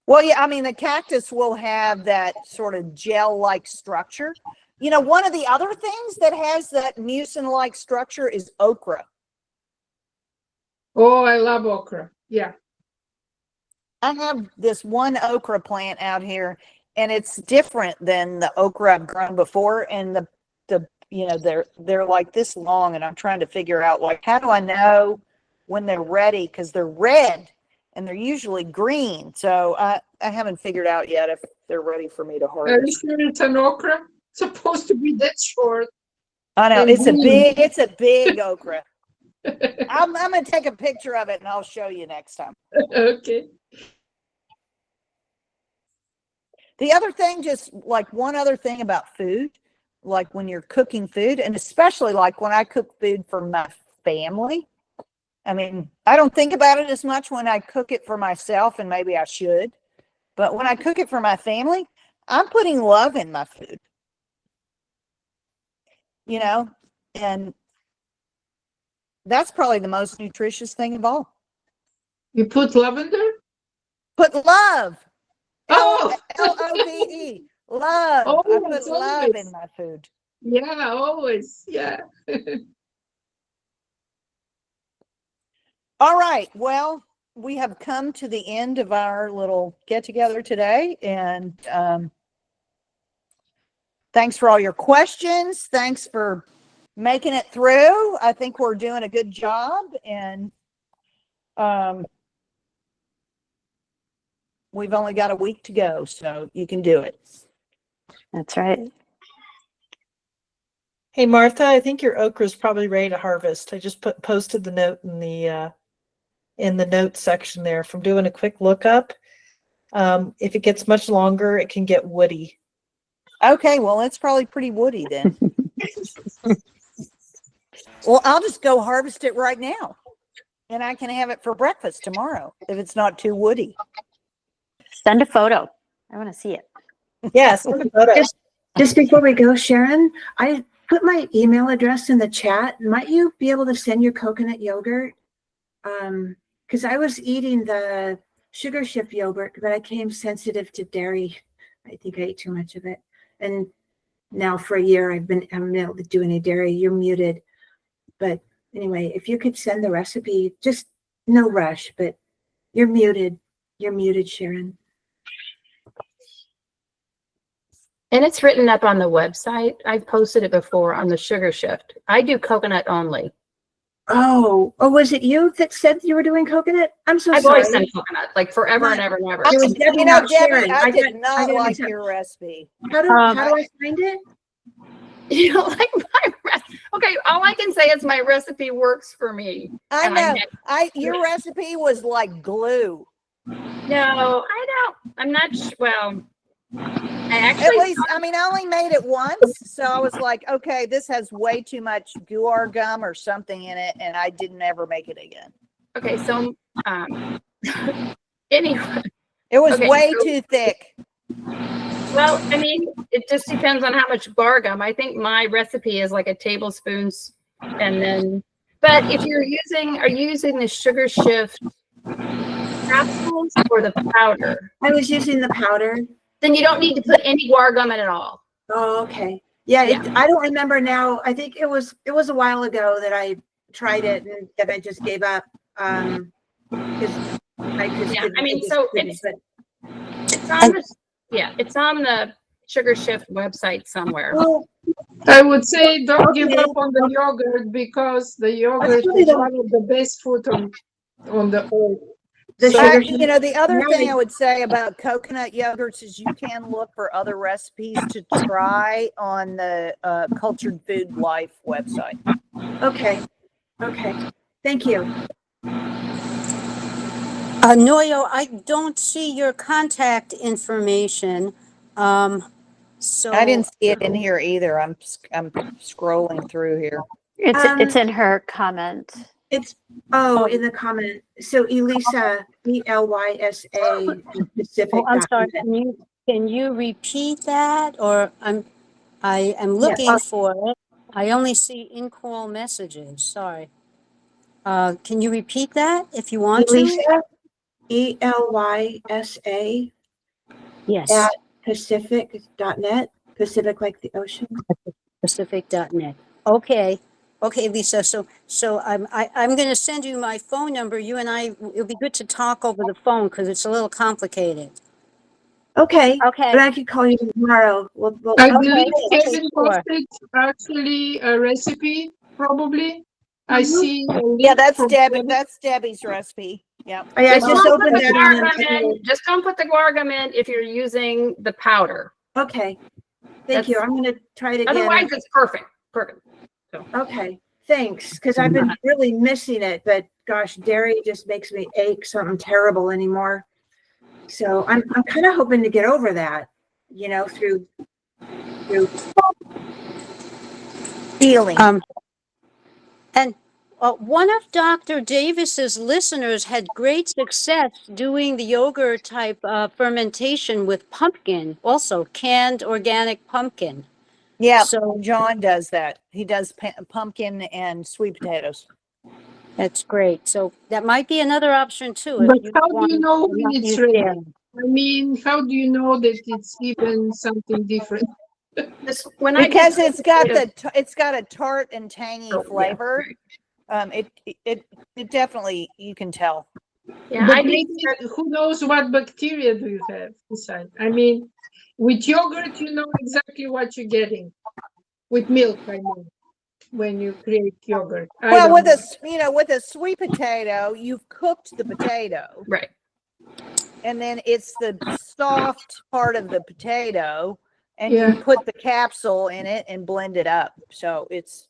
Well, yeah, I mean, the cactus will have that sort of gel-like structure. One of the other things that has that mucin-like structure is okra. Oh, I love okra. Yeah. I have this one okra plant out here, and it's different than the okra I've grown before. And they're like this long, and I'm trying to figure out, like, how do I know when they're ready? Because they're red and they're usually green. So I haven't figured out yet if they're ready for me to Are you harvest. sure it's an okra? It's supposed to be that short. I know and it's green. a big okra. I'm gonna take a picture of it and I'll show you next time. Okay. The other thing, just like one other thing about food, like when you're cooking food, and especially like when I cook food for my family. I mean, I don't think about it as much when I cook it for myself, and maybe I should. But when I cook it for my family, I'm putting love in my food. And that's probably the most nutritious thing of all. You put lavender? Put love. Oh! Love. Love. I Always, put love always. in my food. Yeah, always. Yeah. All right. Well, we have come to the end of our little get together today. And thanks for all your questions. Thanks for making it through. I think we're doing a good job. And we've only got a week to go, so you can do it. That's right. Hey, Martha, I think your okra is probably ready to harvest. I just posted the note in the notes section there from doing a quick lookup. If it gets much longer, it can get woody. Okay, well, it's probably pretty woody then. Well, I'll just go harvest it right now. And I can have it for breakfast tomorrow if it's not too woody. Send a photo. I want to see it. Yes. Just before we go, Sharon, I put my email address in the chat. Might you be able to send your coconut yogurt? Because I was eating the sugar shift yogurt, but I became sensitive to dairy. I think I ate too much of it. And now for a year, I haven't been able to do any dairy. You're muted. But anyway, if you could send the recipe, just no rush, but you're muted. You're muted, Sharon. And it's written up on the website. I've posted it before on the sugar shift. I do coconut only. Oh, was it you that said you were doing coconut? I'm so I've sorry. always done coconut, like forever and ever and ever. It was Debbie, You know, not Debbie, Sharon. I did got- not got like mixed up. your recipe. How do I find it? You don't like my recipe? Okay, all I can say is my recipe works for me. I And know. Your recipe was like glue. No, I don't. I'm not. Well, I At actually. least, I mean, I only made it once, so I was like, okay, this has way too much guar gum or something in it, and I didn't ever make it again. Okay, so anyway, It was Okay, way so- too thick. well, I mean, it just depends on how much bar gum. I think my recipe is like a tablespoon, and then. But if you're using, are you using the sugar shift capsules or the powder? I was using the powder. Then you don't need to put any guar gum in at all. Oh, okay. Yeah, I don't remember now. I think it was a while ago that I tried it and then I just gave up. Because I just Yeah, couldn't- I mean, just so couldn't, it's- but- It's on the it's on the Sugar Shift website somewhere. Well, I would say don't give Okay. up on the yogurt because the yogurt probably is the- one of the best food on the earth. the So- sugar. You know, the other Now thing they- I would say about coconut yogurts is you can look for other recipes to try on the Cultured Food Life website. Okay. Thank you. Noyo, I don't see your contact information. So I didn't see it in here either. I'm scrolling through here. It's in her comment. It's in the comment. So Elisa, ELYSA Pacific. Oh, I'm sorry. Can you repeat that? Or I am looking for it. I only in call messages. Sorry. Can you repeat that if you want to? Elisa, ELYSA Yes. at Pacific.net. Pacific like the ocean. Pacific.net. Okay. Okay, Lisa. So I'm going to send you my phone number. You and I, it'll be good to talk over the phone because it's a little complicated. Okay. Okay. But I could call you tomorrow. I Okay, believe okay, Kevin sure. posted actually a recipe, probably. I see. a link Yeah, that's from Debbie. Kevin. That's Debbie's recipe. Yeah. I Just just don't put opened the that guar on gum in. Just don't put the guar gum in if you're using the powder. Okay. Thank you. I'm going to try it again. Otherwise, it's perfect. Perfect. Okay. Thanks. Because I've been really missing it. But gosh, dairy just makes me ache something terrible anymore. So I'm kind of hoping to get over that, you know, through Healing. And one of Dr. Davis's listeners had great success doing the yogurt type fermentation with pumpkin, also canned organic pumpkin. Yeah. So John does that. He does pumpkin and sweet potatoes. that's great. So that might be another option too. But if how do want you know to when not it's use ready? dairy. I mean, how do you know that it's even something different? When I Because get it's got potato- it's got a tart and tangy Oh, yeah, flavor. right. It definitely, you can tell. Yeah, But I maybe did. who knows what bacteria do you have inside? I mean, with yogurt, you know exactly what you're getting. With milk, I mean, when you create yogurt. Well, with a sweet potato, you've cooked the potato, Right. and then it's the soft part of the potato, and Yeah. you put the capsule in it and blend it up. So it's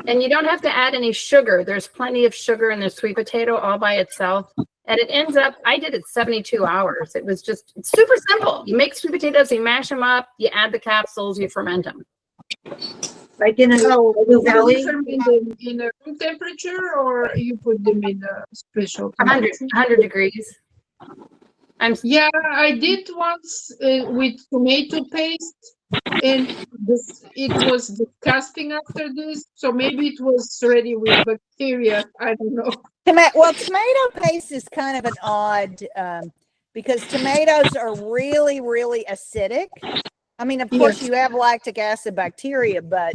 And you don't have to add any sugar. There's plenty of sugar in the sweet potato all by itself. And it ends up, I did it 72 hours. It was just it's super simple. You make sweet potatoes, you mash them up, you add the capsules, you ferment them. Like in a Blue Valley. In a room temperature, or you put them in a special 100 degrees. Yeah, I did once with tomato paste, and it was disgusting after this. So maybe it was already with bacteria. I don't know. Well, tomato paste is kind of an odd because tomatoes are really, really acidic. I mean, of course, you have lactic acid bacteria, but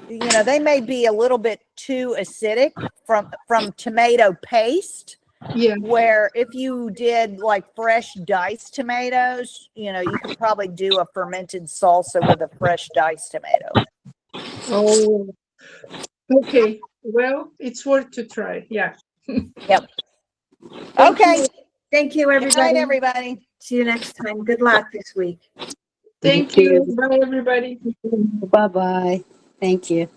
they may be a little bit too acidic from tomato paste. Yeah. Where if you did like fresh diced tomatoes, you could probably do a fermented salsa with a fresh diced tomato. Oh, okay. Well, it's worth to try. Yeah. Yep. Okay. Thank you, Good night, everybody. everybody. See you next time. Good luck this week. Thank you. Bye, everybody. Bye-bye. Thank you.